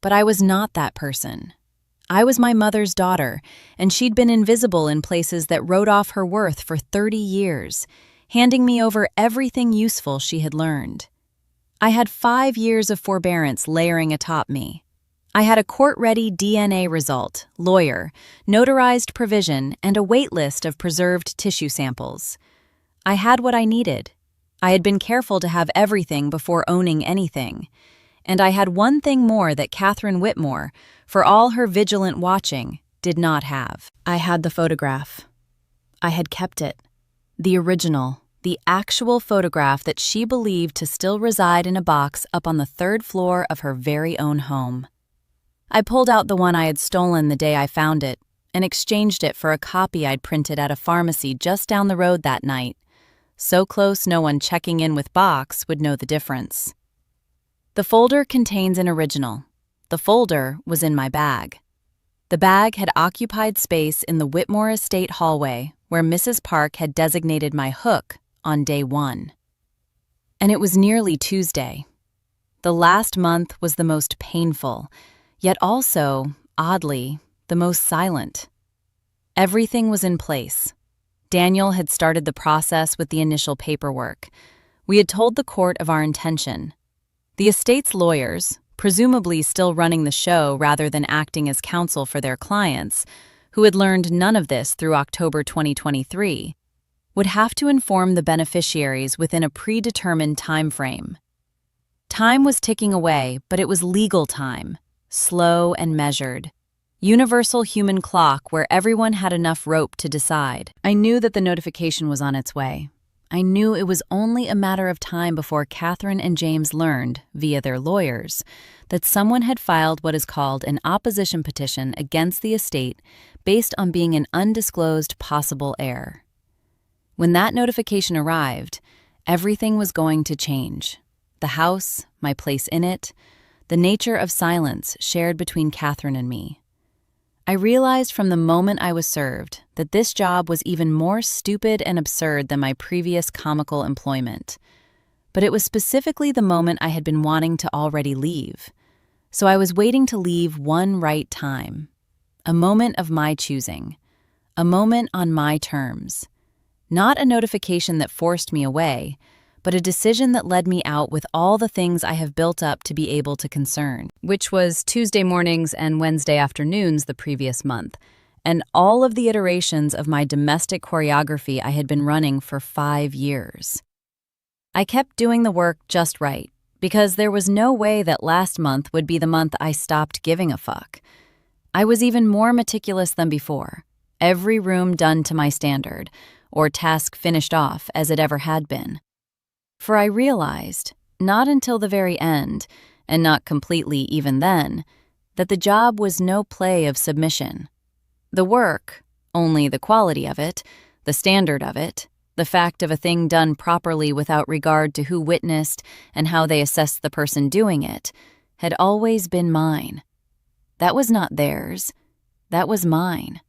But I was not that person. I was my mother's daughter, and she'd been invisible in places that wrote off her worth for 30 years, handing me over everything useful she had learned. I had 5 years of forbearance layering atop me. I had a court-ready DNA result, lawyer, notarized provision, and a wait list of preserved tissue samples. I had what I needed. I had been careful to have everything before owning anything. And I had one thing more that Catherine Whitmore, for all her vigilant watching, did not have. I had the photograph. I had kept it. The original, the actual photograph that she believed to still reside in a box up on the 3rd floor of her very own home. I pulled out the one I had stolen the day I found it and exchanged it for a copy I'd printed at a pharmacy just down the road that night, so close no one checking in with box would know the difference. The folder contains an original. The folder was in my bag. The bag had occupied space in the Whitmore Estate hallway where Mrs. Park had designated my hook on day 1. And it was nearly Tuesday. The last month was the most painful, yet also, oddly, the most silent. Everything was in place. Daniel had started the process with the initial paperwork. We had told the court of our intention. The estate's lawyers, presumably still running the show rather than acting as counsel for their clients, who had learned none of this through October 2023, would have to inform the beneficiaries within a predetermined time frame. Time was ticking away, but it was legal time, slow and measured. Universal human clock where everyone had enough rope to decide. I knew that the notification was on its way. I knew it was only a matter of time before Catherine and James learned, via their lawyers, that someone had filed what is called an opposition petition against the estate based on being an undisclosed possible heir. When that notification arrived, everything was going to change. The house, my place in it, the nature of silence shared between Catherine and me. I realized from the moment I was served that this job was even more stupid and absurd than my previous comical employment. But it was specifically the moment I had been wanting to already leave. So I was waiting to leave one right time. A moment of my choosing. A moment on my terms. Not a notification that forced me away, but a decision that led me out with all the things I have built up to be able to concern, which was Tuesday mornings and Wednesday afternoons the previous month, and all of the iterations of my domestic choreography I had been running for 5 years. I kept doing the work just right, because there was no way that last month would be the month I stopped giving a fuck. I was even more meticulous than before, every room done to my standard, or task finished off as it ever had been. For I realized, not until the very end, and not completely even then, that the job was no play of submission. The work, only the quality of it, the standard of it, the fact of a thing done properly without regard to who witnessed and how they assessed the person doing it, had always been mine. That was not theirs. That was mine.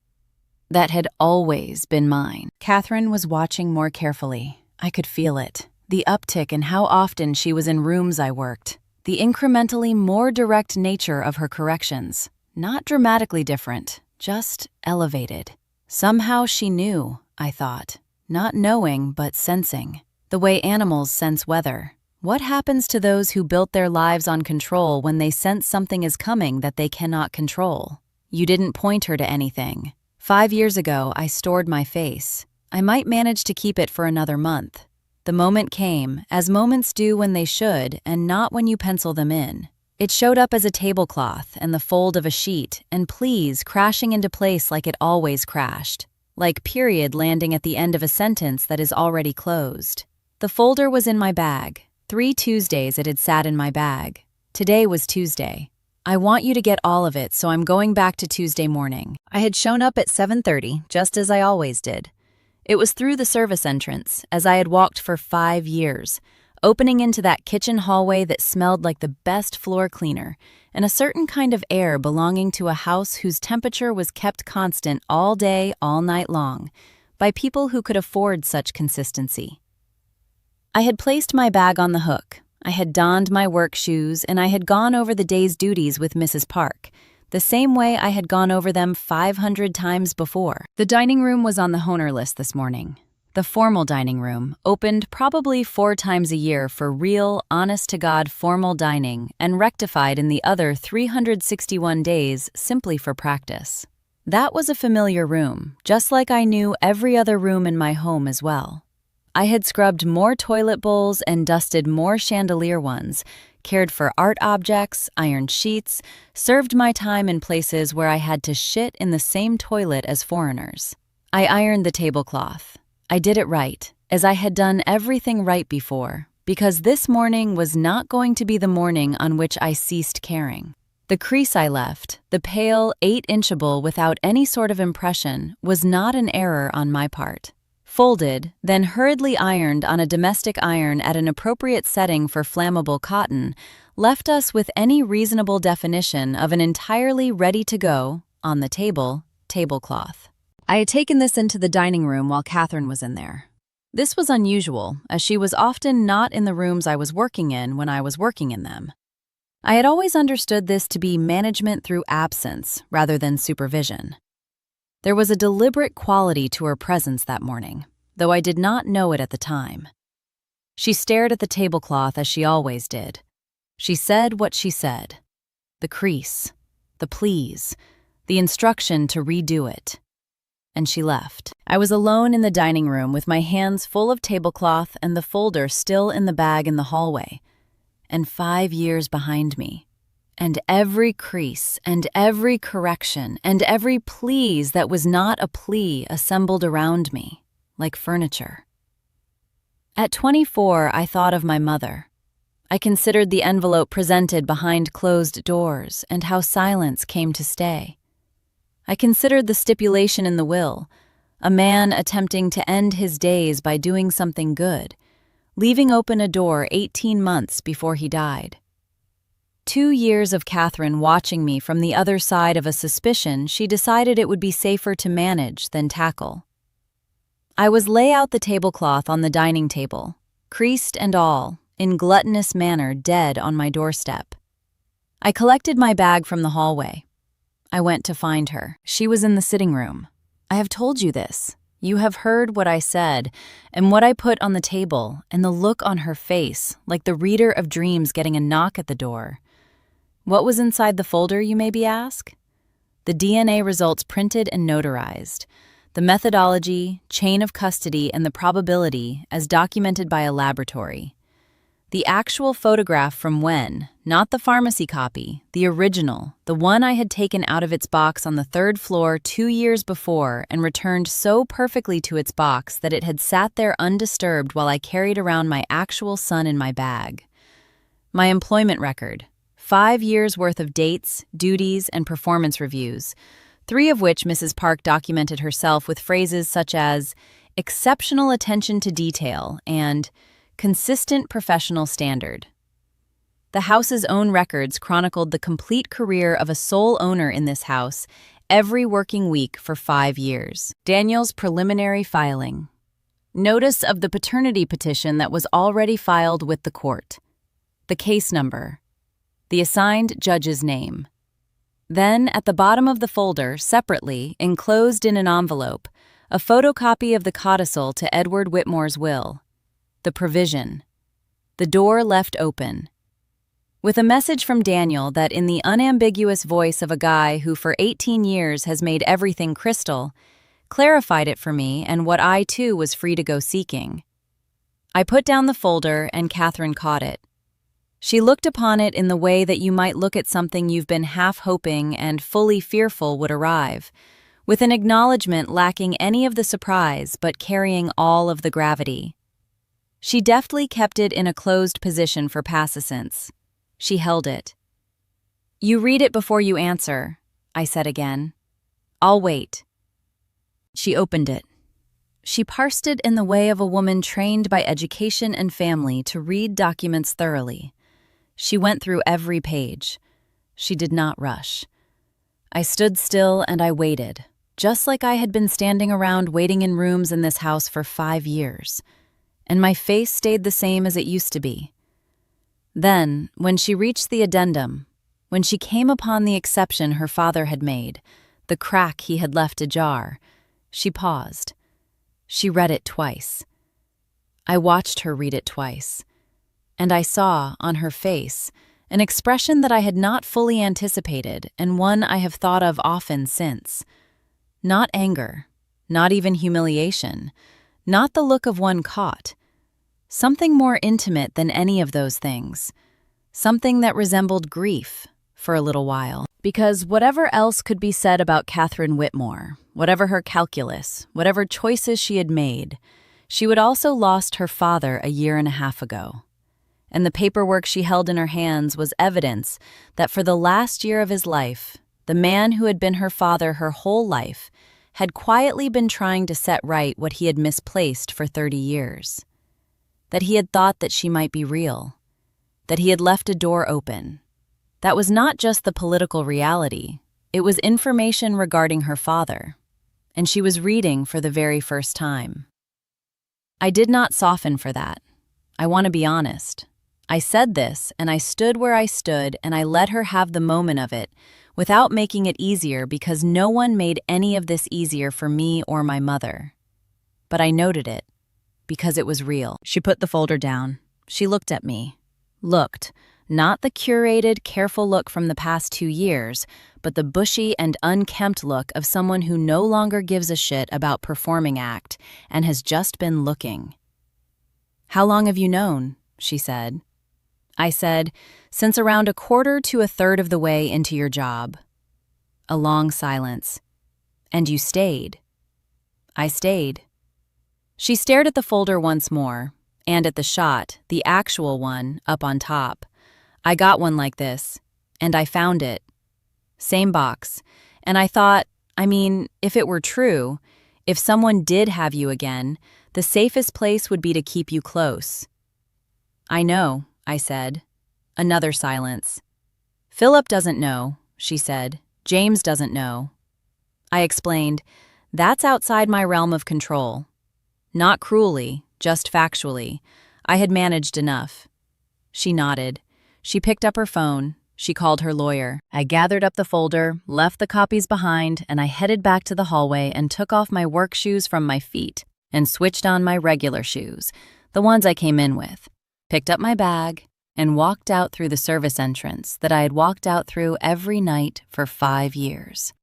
That had always been mine. Catherine was watching more carefully. I could feel it. The uptick in how often she was in rooms I worked. The incrementally more direct nature of her corrections. Not dramatically different, just elevated. Somehow she knew, I thought. Not knowing, but sensing. The way animals sense weather. What happens to those who built their lives on control when they sense something is coming that they cannot control? You didn't point her to anything. 5 years ago, I stored my face. I might manage to keep it for another month. The moment came, as moments do when they should, and not when you pencil them in. It showed up as a tablecloth and the fold of a sheet, and please crashing into place like it always crashed. Like period landing at the end of a sentence that is already closed. The folder was in my bag. 3 Tuesdays it had sat in my bag. Today was Tuesday. I want you to get all of it, so I'm going back to Tuesday morning. I had shown up at 7:30, just as I always did. It was through the service entrance, as I had walked for 5 years, opening into that kitchen hallway that smelled like the best floor cleaner, and a certain kind of air belonging to a house whose temperature was kept constant all day, all night long, by people who could afford such consistency. I had placed my bag on the hook. I had donned my work shoes, and I had gone over the day's duties with Mrs. Park, the same way I had gone over them 500 times before. The dining room was on the Honer list this morning. The formal dining room, opened probably 4 times a year for real, honest-to-God formal dining and rectified in the other 361 days simply for practice. That was a familiar room, just like I knew every other room in my home as well. I had scrubbed more toilet bowls and dusted more chandelier ones, cared for art objects, ironed sheets, served my time in places where I had to shit in the same toilet as foreigners. I ironed the tablecloth. I did it right, as I had done everything right before, because this morning was not going to be the morning on which I ceased caring. The crease I left, the pale 8-inchable without any sort of impression, was not an error on my part. Folded, then hurriedly ironed on a domestic iron at an appropriate setting for flammable cotton, left us with any reasonable definition of an entirely ready-to-go, on the table, tablecloth. I had taken this into the dining room while Catherine was in there. This was unusual, as she was often not in the rooms I was working in when I was working in them. I had always understood this to be management through absence rather than supervision. There was a deliberate quality to her presence that morning, though I did not know it at the time. She stared at the tablecloth as she always did. She said what she said. The crease, the please, the instruction to redo it. And she left. I was alone in the dining room with my hands full of tablecloth and the folder still in the bag in the hallway. And 5 years behind me. And every crease, and every correction, and every please that was not a plea assembled around me, like furniture. At 24, I thought of my mother. I considered the envelope presented behind closed doors and how silence came to stay. I considered the stipulation in the will, a man attempting to end his days by doing something good, leaving open a door 18 months before he died. 2 years of Catherine watching me from the other side of a suspicion she decided it would be safer to manage than tackle. I was lay out the tablecloth on the dining table, creased and all, in gluttonous manner dead on my doorstep. I collected my bag from the hallway. I went to find her. She was in the sitting room. I have told you this. You have heard what I said, and what I put on the table, and the look on her face, like the reader of dreams getting a knock at the door. What was inside the folder, you may be asked? The DNA results printed and notarized, the methodology, chain of custody, and the probability as documented by a laboratory. The actual photograph from when, not the pharmacy copy, the original, the one I had taken out of its box on the 3rd floor 2 years before and returned so perfectly to its box that it had sat there undisturbed while I carried around my actual son in my bag. My employment record, 5 years' worth of dates, duties, and performance reviews, 3 of which Mrs. Park documented herself with phrases such as exceptional attention to detail and consistent professional standard. The house's own records chronicled the complete career of a sole owner in this house every working week for 5 years. Daniel's preliminary filing. Notice of the paternity petition that was already filed with the court. The case number. The assigned judge's name. Then, at the bottom of the folder, separately, enclosed in an envelope, a photocopy of the codicil to Edward Whitmore's will. The provision. The door left open. With a message from Daniel that in the unambiguous voice of a guy who for 18 years has made everything crystal, clarified it for me and what I too was free to go seeking. I put down the folder and Catherine caught it. She looked upon it in the way that you might look at something you've been half hoping and fully fearful would arrive, with an acknowledgement lacking any of the surprise but carrying all of the gravity. She deftly kept it in a closed position for passacence. She held it. "You read it before you answer," I said again. "I'll wait." She opened it. She parsed it in the way of a woman trained by education and family to read documents thoroughly. She went through every page. She did not rush. I stood still and I waited, just like I had been standing around waiting in rooms in this house for 5 years. And my face stayed the same as it used to be. Then, when she reached the addendum, when she came upon the exception her father had made, the crack he had left ajar, she paused. She read it twice. I watched her read it twice. And I saw, on her face, an expression that I had not fully anticipated and one I have thought of often since. Not anger, not even humiliation, not the look of one caught. Something more intimate than any of those things. Something that resembled grief, for a little while. Because whatever else could be said about Catherine Whitmore, whatever her calculus, whatever choices she had made, she would also lost her father a year and a half ago. And the paperwork she held in her hands was evidence that for the last year of his life, the man who had been her father her whole life had quietly been trying to set right what he had misplaced for 30 years. That he had thought that she might be real. That he had left a door open. That was not just the political reality, it was information regarding her father. And she was reading for the very first time. I did not soften for that. I want to be honest. I said this, and I stood where I stood, and I let her have the moment of it, without making it easier because no one made any of this easier for me or my mother. But I noted it, because it was real. She put the folder down. She looked at me. Looked, not the curated, careful look from the past 2 years, but the bushy and unkempt look of someone who no longer gives a shit about performing act and has just been looking. "How long have you known?" she said. I said, "Since around 1/4 to 1/3 of the way into your job." A long silence. "And you stayed?" "I stayed." She stared at the folder once more, and at the shot, the actual one, up on top. I got one like this, and I found it. Same box. And I thought, if it were true, if someone did have you again, the safest place would be to keep you close. I know, I said. Another silence. Philip doesn't know, she said. James doesn't know. I explained, that's outside my realm of control. Not cruelly, just factually. I had managed enough. She nodded. She picked up her phone. She called her lawyer. I gathered up the folder, left the copies behind, and I headed back to the hallway and took off my work shoes from my feet and switched on my regular shoes, the ones I came in with, picked up my bag, and walked out through the service entrance that I had walked out through every night for 5 years.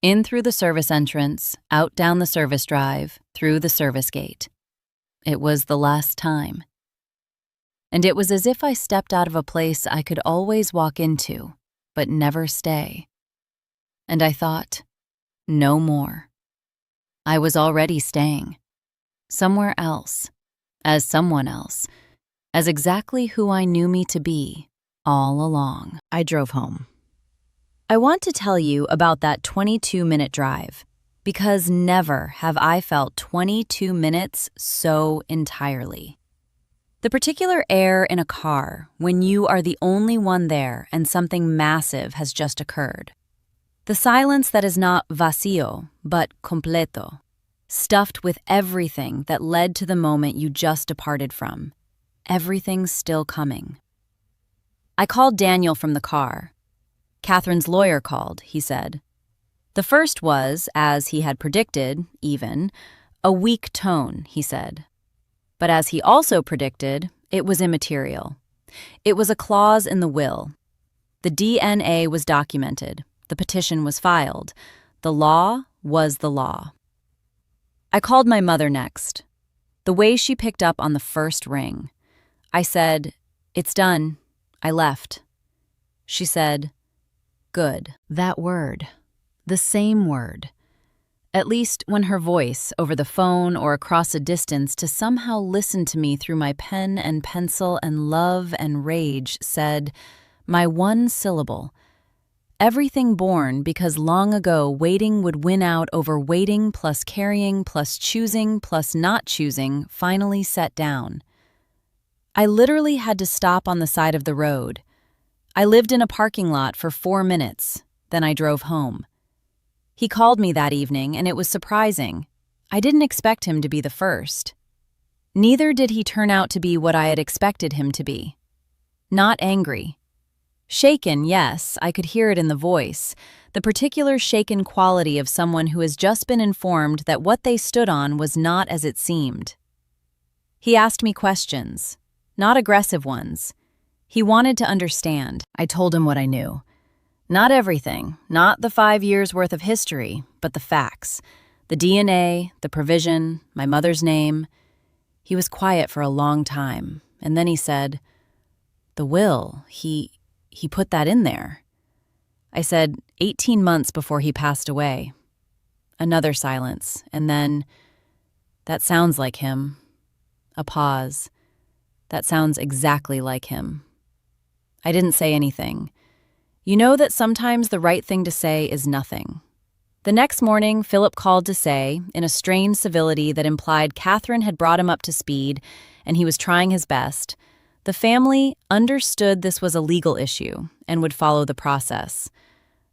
In through the service entrance, out down the service drive, through the service gate. It was the last time. And it was as if I stepped out of a place I could always walk into, but never stay. And I thought, no more. I was already staying. Somewhere else, as someone else, as exactly who I knew me to be all along. I drove home. I want to tell you about that 22-minute drive, because never have I felt 22 minutes so entirely. The particular air in a car when you are the only one there and something massive has just occurred. The silence that is not vacío, but completo, stuffed with everything that led to the moment you just departed from. Everything's still coming. I called Daniel from the car. Catherine's lawyer called, he said. The first was, as he had predicted, even, a weak tone, he said. But as he also predicted, it was immaterial. It was a clause in the will. The DNA was documented. The petition was filed. The law was the law. I called my mother next. The way she picked up on the first ring. I said, "It's done. I left." She said, "Good." That word. The same word. At least when her voice, over the phone or across a distance, to somehow listen to me through my pen and pencil and love and rage, said, my one syllable. Everything born because long ago waiting would win out over waiting plus carrying plus choosing plus not choosing finally set down. I literally had to stop on the side of the road. I lived in a parking lot for 4 minutes, then I drove home. He called me that evening, and it was surprising. I didn't expect him to be the first. Neither did he turn out to be what I had expected him to be. Not angry. Shaken, yes, I could hear it in the voice, the particular shaken quality of someone who has just been informed that what they stood on was not as it seemed. He asked me questions, not aggressive ones. He wanted to understand. I told him what I knew. Not everything, not the 5 years' worth of history, but the facts. The DNA, the provision, my mother's name. He was quiet for a long time, and then he said, "The will, he put that in there." I said, 18 months before he passed away. Another silence, and then, "That sounds like him." A pause. "That sounds exactly like him." I didn't say anything. You know that sometimes the right thing to say is nothing. The next morning, Philip called to say, in a strained civility that implied Catherine had brought him up to speed and he was trying his best, the family understood this was a legal issue and would follow the process.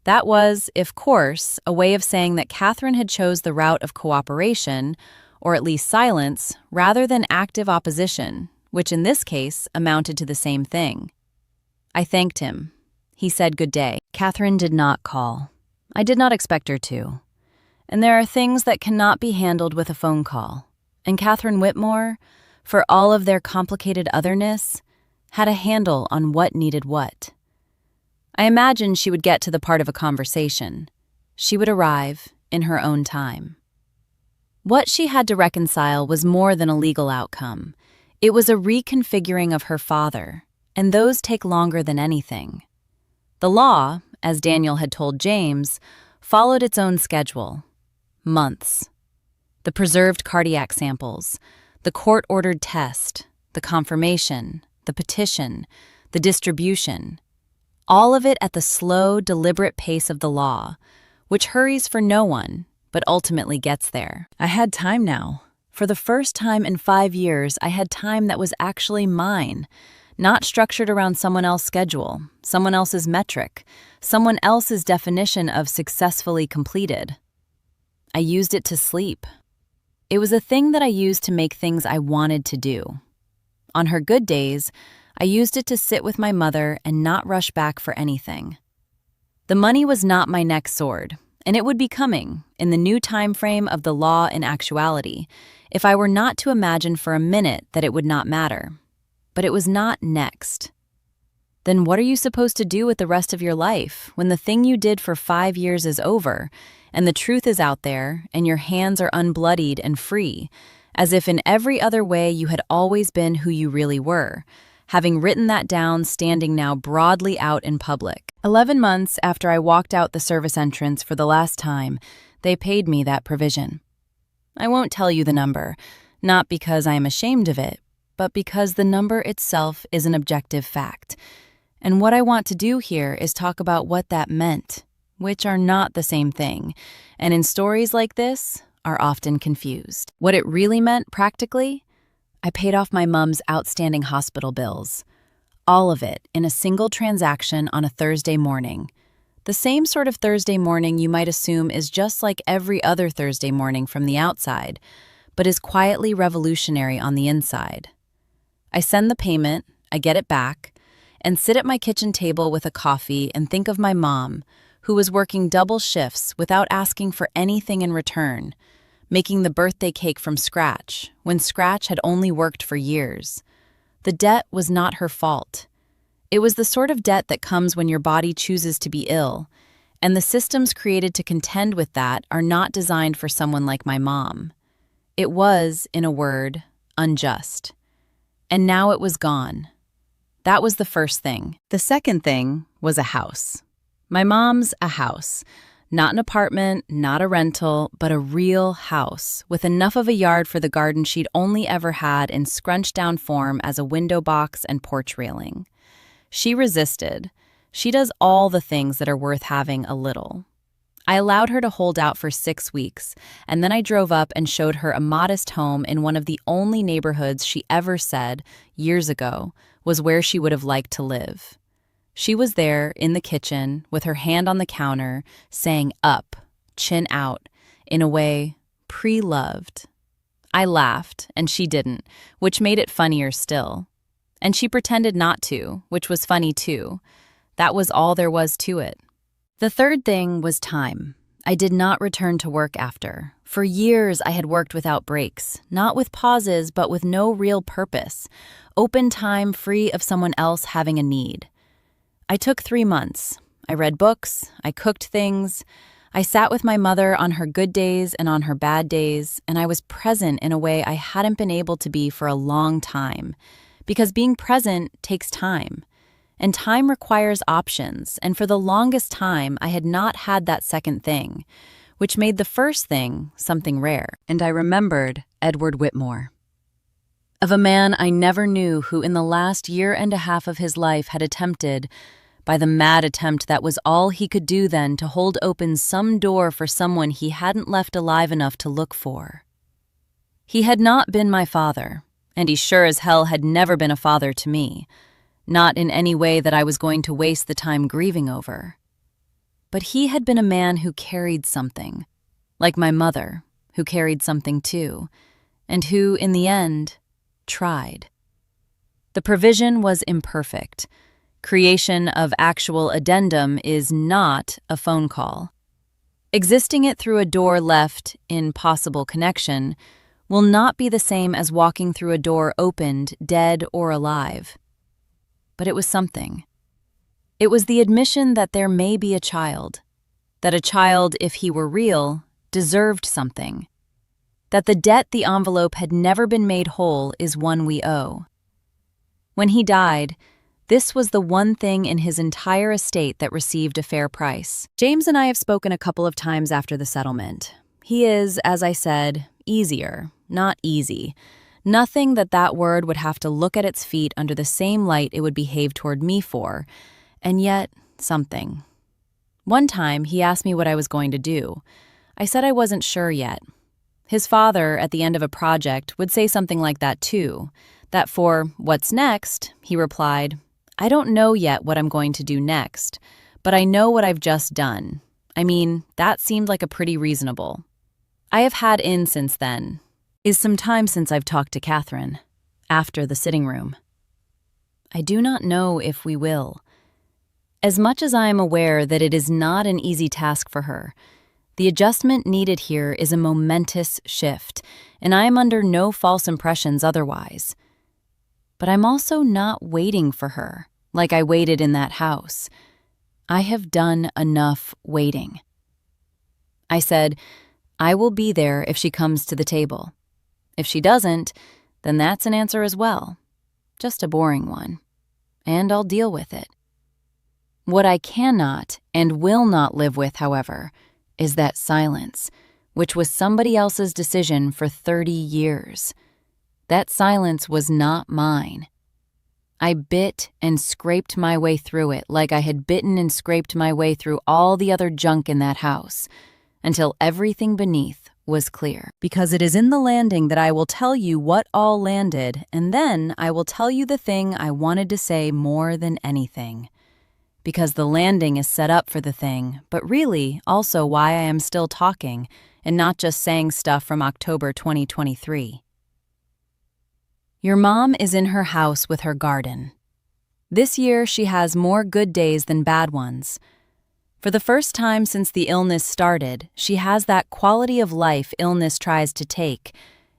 That was, of course, a way of saying that Catherine had chose the route of cooperation, or at least silence, rather than active opposition, which in this case amounted to the same thing. I thanked him. He said good day. Catherine did not call. I did not expect her to. And there are things that cannot be handled with a phone call. And Catherine Whitmore, for all of their complicated otherness, had a handle on what needed what. I imagined she would get to the part of a conversation. She would arrive in her own time. What she had to reconcile was more than a legal outcome. It was a reconfiguring of her father, and those take longer than anything. The law, as Daniel had told James, followed its own schedule. Months. The preserved cardiac samples, The court-ordered test, the confirmation, the petition, the distribution, all of it at the slow, deliberate pace of the law, which hurries for no one, but ultimately gets there. I had time now. For the first time in 5 years, I had time that was actually mine, not structured around someone else's schedule, someone else's metric, someone else's definition of successfully completed. I used it to sleep. It was a thing that I used to make things I wanted to do. On her good days, I used it to sit with my mother and not rush back for anything. The money was not my next sword, and it would be coming, in the new time frame of the law in actuality, if I were not to imagine for a minute that it would not matter. But it was not next. Then what are you supposed to do with the rest of your life when the thing you did for 5 years is over, and the truth is out there, and your hands are unbloodied and free, as if in every other way you had always been who you really were, having written that down standing now broadly out in public? 11 months after I walked out the service entrance for the last time, they paid me that provision. I won't tell you the number, not because I am ashamed of it, but because the number itself is an objective fact. And what I want to do here is talk about what that meant, which are not the same thing, and in stories like this, are often confused. What it really meant practically? I paid off my mom's outstanding hospital bills. All of it in a single transaction on a Thursday morning. The same sort of Thursday morning you might assume is just like every other Thursday morning from the outside, but is quietly revolutionary on the inside. I send the payment, I get it back, and sit at my kitchen table with a coffee and think of my mom, who was working double shifts without asking for anything in return, making the birthday cake from scratch, when scratch had only worked for years. The debt was not her fault. It was the sort of debt that comes when your body chooses to be ill, and the systems created to contend with that are not designed for someone like my mom. It was, in a word, unjust. And now it was gone. That was the first thing. The second thing was a house. My mom's a house. Not an apartment, not a rental, but a real house, with enough of a yard for the garden she'd only ever had in scrunched-down form as a window box and porch railing. She resisted. She does all the things that are worth having a little. I allowed her to hold out for 6 weeks, and then I drove up and showed her a modest home in one of the only neighborhoods she ever said, years ago, was where she would have liked to live. She was there, in the kitchen, with her hand on the counter, saying up, chin out, in a way, pre-loved. I laughed, and she didn't, which made it funnier still. And she pretended not to, which was funny too. That was all there was to it. The third thing was time. I did not return to work after. For years I had worked without breaks, not with pauses, but with no real purpose. Open time free of someone else having a need. I took 3 months. I read books, I cooked things, I sat with my mother on her good days and on her bad days, and I was present in a way I hadn't been able to be for a long time. Because being present takes time. And time requires options, and for the longest time I had not had that second thing, which made the first thing something rare. And I remembered Edward Whitmore. Of a man I never knew who in the last year and a half of his life had attempted, by the mad attempt that was all he could do then, to hold open some door for someone he hadn't left alive enough to look for. He had not been my father, and he sure as hell had never been a father to me, not in any way that I was going to waste the time grieving over. But he had been a man who carried something, like my mother, who carried something too, and who, in the end, tried. The provision was imperfect. Creation of actual addendum is not a phone call. Existing it through a door left in possible connection will not be the same as walking through a door opened, dead or alive. But it was something. It was the admission that there may be a child, that a child, if he were real, deserved something, that the debt the envelope had never been made whole is one we owe. When he died, this was the one thing in his entire estate that received a fair price. James and I have spoken a couple of times after the settlement. He is, as I said, easier, not easy. Nothing that word would have to look at its feet under the same light it would behave toward me for, and yet something. One time, he asked me what I was going to do. I said I wasn't sure yet. His father, at the end of a project, would say something like that too, that for "what's next," he replied, "I don't know yet what I'm going to do next, but I know what I've just done." I mean, that seemed like a pretty reasonable. I have had in since then. Is some time since I've talked to Catherine, after the sitting room. I do not know if we will. As much as I am aware that it is not an easy task for her, the adjustment needed here is a momentous shift, and I am under no false impressions otherwise. But I'm also not waiting for her, like I waited in that house. I have done enough waiting. I said, I will be there if she comes to the table. If she doesn't, then that's an answer as well. Just a boring one. And I'll deal with it. What I cannot and will not live with, however, is that silence, which was somebody else's decision for 30 years. That silence was not mine. I bit and scraped my way through it like I had bitten and scraped my way through all the other junk in that house, until everything beneath was clear. Because it is in the landing that I will tell you what all landed, and then I will tell you the thing I wanted to say more than anything. Because the landing is set up for the thing, but really also why I am still talking and not just saying stuff from October 2023. Your mom is in her house with her garden. This year she has more good days than bad ones. For the first time since the illness started, she has that quality of life illness tries to take,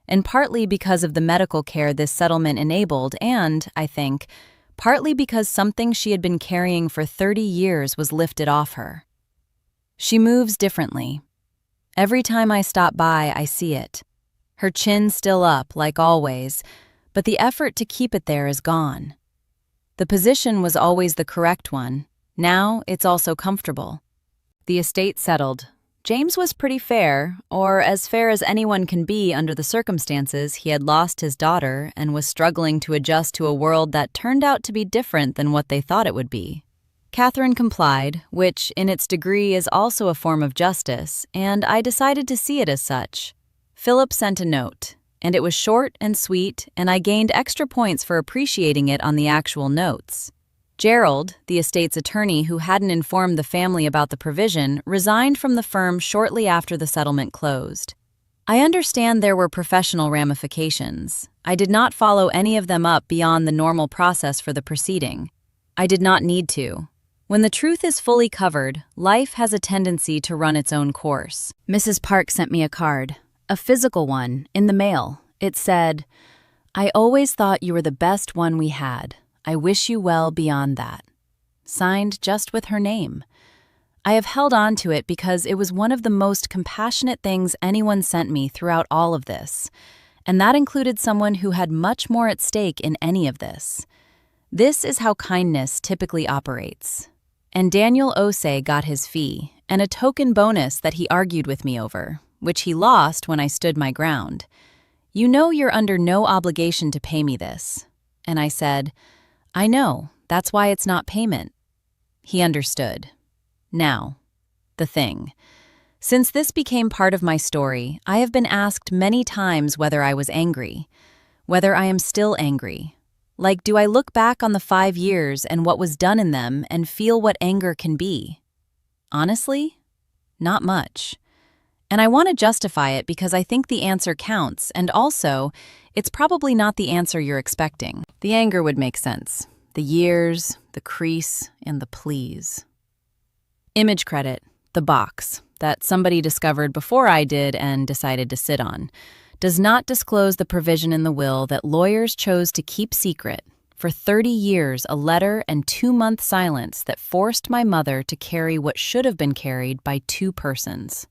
and partly because of the medical care this settlement enabled and, I think, partly because something she had been carrying for 30 years was lifted off her. She moves differently. Every time I stop by, I see it. Her chin still up, like always, but the effort to keep it there is gone. The position was always the correct one. Now it's also comfortable. The estate settled. James was pretty fair, or as fair as anyone can be under the circumstances. He had lost his daughter and was struggling to adjust to a world that turned out to be different than what they thought it would be. Catherine complied, which in its degree is also a form of justice, and I decided to see it as such. Philip sent a note, and it was short and sweet, and I gained extra points for appreciating it on the actual notes. Gerald, the estate's attorney who hadn't informed the family about the provision, resigned from the firm shortly after the settlement closed. I understand there were professional ramifications. I did not follow any of them up beyond the normal process for the proceeding. I did not need to. When the truth is fully covered, life has a tendency to run its own course. Mrs. Park sent me a card, a physical one, in the mail. It said, "I always thought you were the best one we had. I wish you well beyond that." Signed just with her name. I have held on to it because it was one of the most compassionate things anyone sent me throughout all of this, and that included someone who had much more at stake in any of this. This is how kindness typically operates. And Daniel Osei got his fee, and a token bonus that he argued with me over, which he lost when I stood my ground. "You know you're under no obligation to pay me this." And I said, "I know, that's why it's not payment." He understood. Now, the thing. Since this became part of my story, I have been asked many times whether I was angry, whether I am still angry. Like, do I look back on the 5 years and what was done in them and feel what anger can be? Honestly, not much. And I want to justify it because I think the answer counts, and also, it's probably not the answer you're expecting. The anger would make sense. The years, the crease, and the pleas. Image credit, the box, that somebody discovered before I did and decided to sit on, does not disclose the provision in the will that lawyers chose to keep secret. For 30 years, a letter and 2-month silence that forced my mother to carry what should have been carried by 2 persons.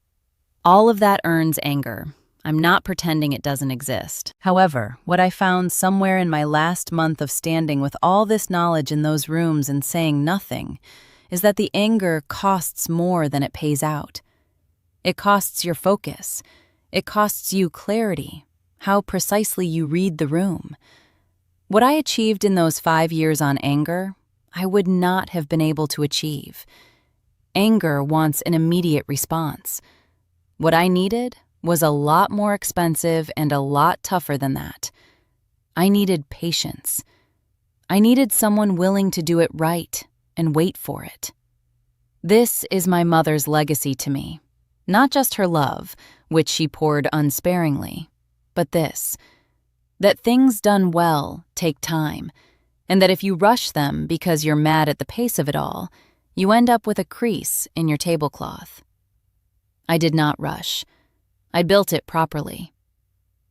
All of that earns anger. I'm not pretending it doesn't exist. However, what I found somewhere in my last month of standing with all this knowledge in those rooms and saying nothing is that the anger costs more than it pays out. It costs your focus. It costs you clarity. how precisely you read the room. What I achieved in those 5 years on anger, I would not have been able to achieve. Anger wants an immediate response. What I needed was a lot more expensive and a lot tougher than that. I needed patience. I needed someone willing to do it right and wait for it. This is my mother's legacy to me. Not just her love, which she poured unsparingly, but this, that things done well take time, and that if you rush them because you're mad at the pace of it all, you end up with a crease in your tablecloth. I did not rush. I built it properly.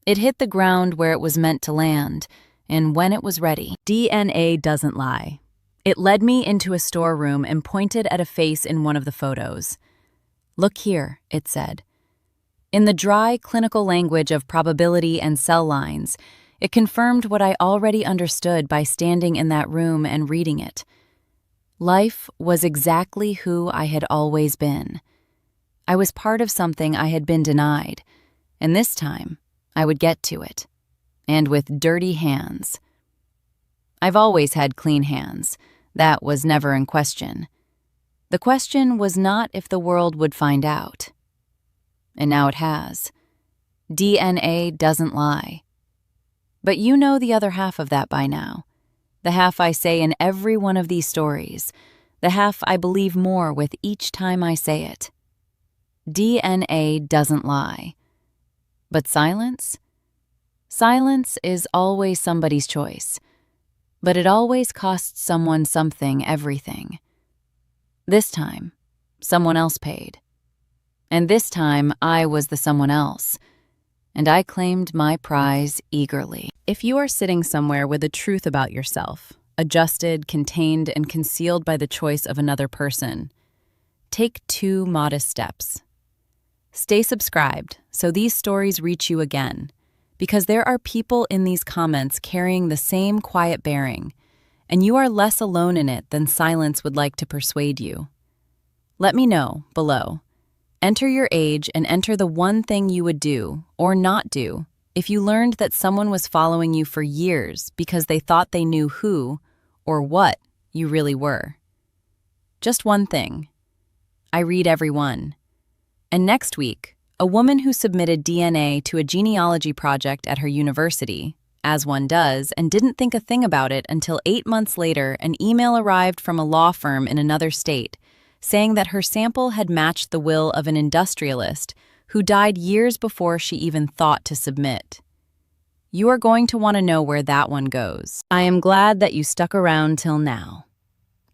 It hit the ground where it was meant to land, and when it was ready. DNA doesn't lie. It led me into a storeroom and pointed at a face in one of the photos. "Look here," it said. In the dry, clinical language of probability and cell lines, it confirmed what I already understood by standing in that room and reading it. Life was exactly who I had always been. I was part of something I had been denied, and this time I would get to it, and with dirty hands. I've always had clean hands. That was never in question. The question was not if the world would find out. And now it has. DNA doesn't lie. But you know the other half of that by now. The half I say in every one of these stories. The half I believe more with each time I say it. DNA doesn't lie. But silence? Silence is always somebody's choice. But it always costs someone something, everything. This time, someone else paid. And this time, I was the someone else. And I claimed my prize eagerly. If you are sitting somewhere with a truth about yourself, adjusted, contained, and concealed by the choice of another person, take 2 modest steps. Stay subscribed so these stories reach you again, because there are people in these comments carrying the same quiet bearing, and you are less alone in it than silence would like to persuade you. Let me know below. Enter your age and enter the one thing you would do or not do if you learned that someone was following you for years because they thought they knew who or what you really were. Just one thing. I read every one. And next week, a woman who submitted DNA to a genealogy project at her university, as one does, and didn't think a thing about it until 8 months later, an email arrived from a law firm in another state saying that her sample had matched the will of an industrialist who died years before she even thought to submit. You are going to want to know where that one goes. I am glad that you stuck around till now.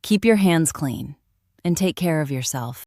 Keep your hands clean and take care of yourself.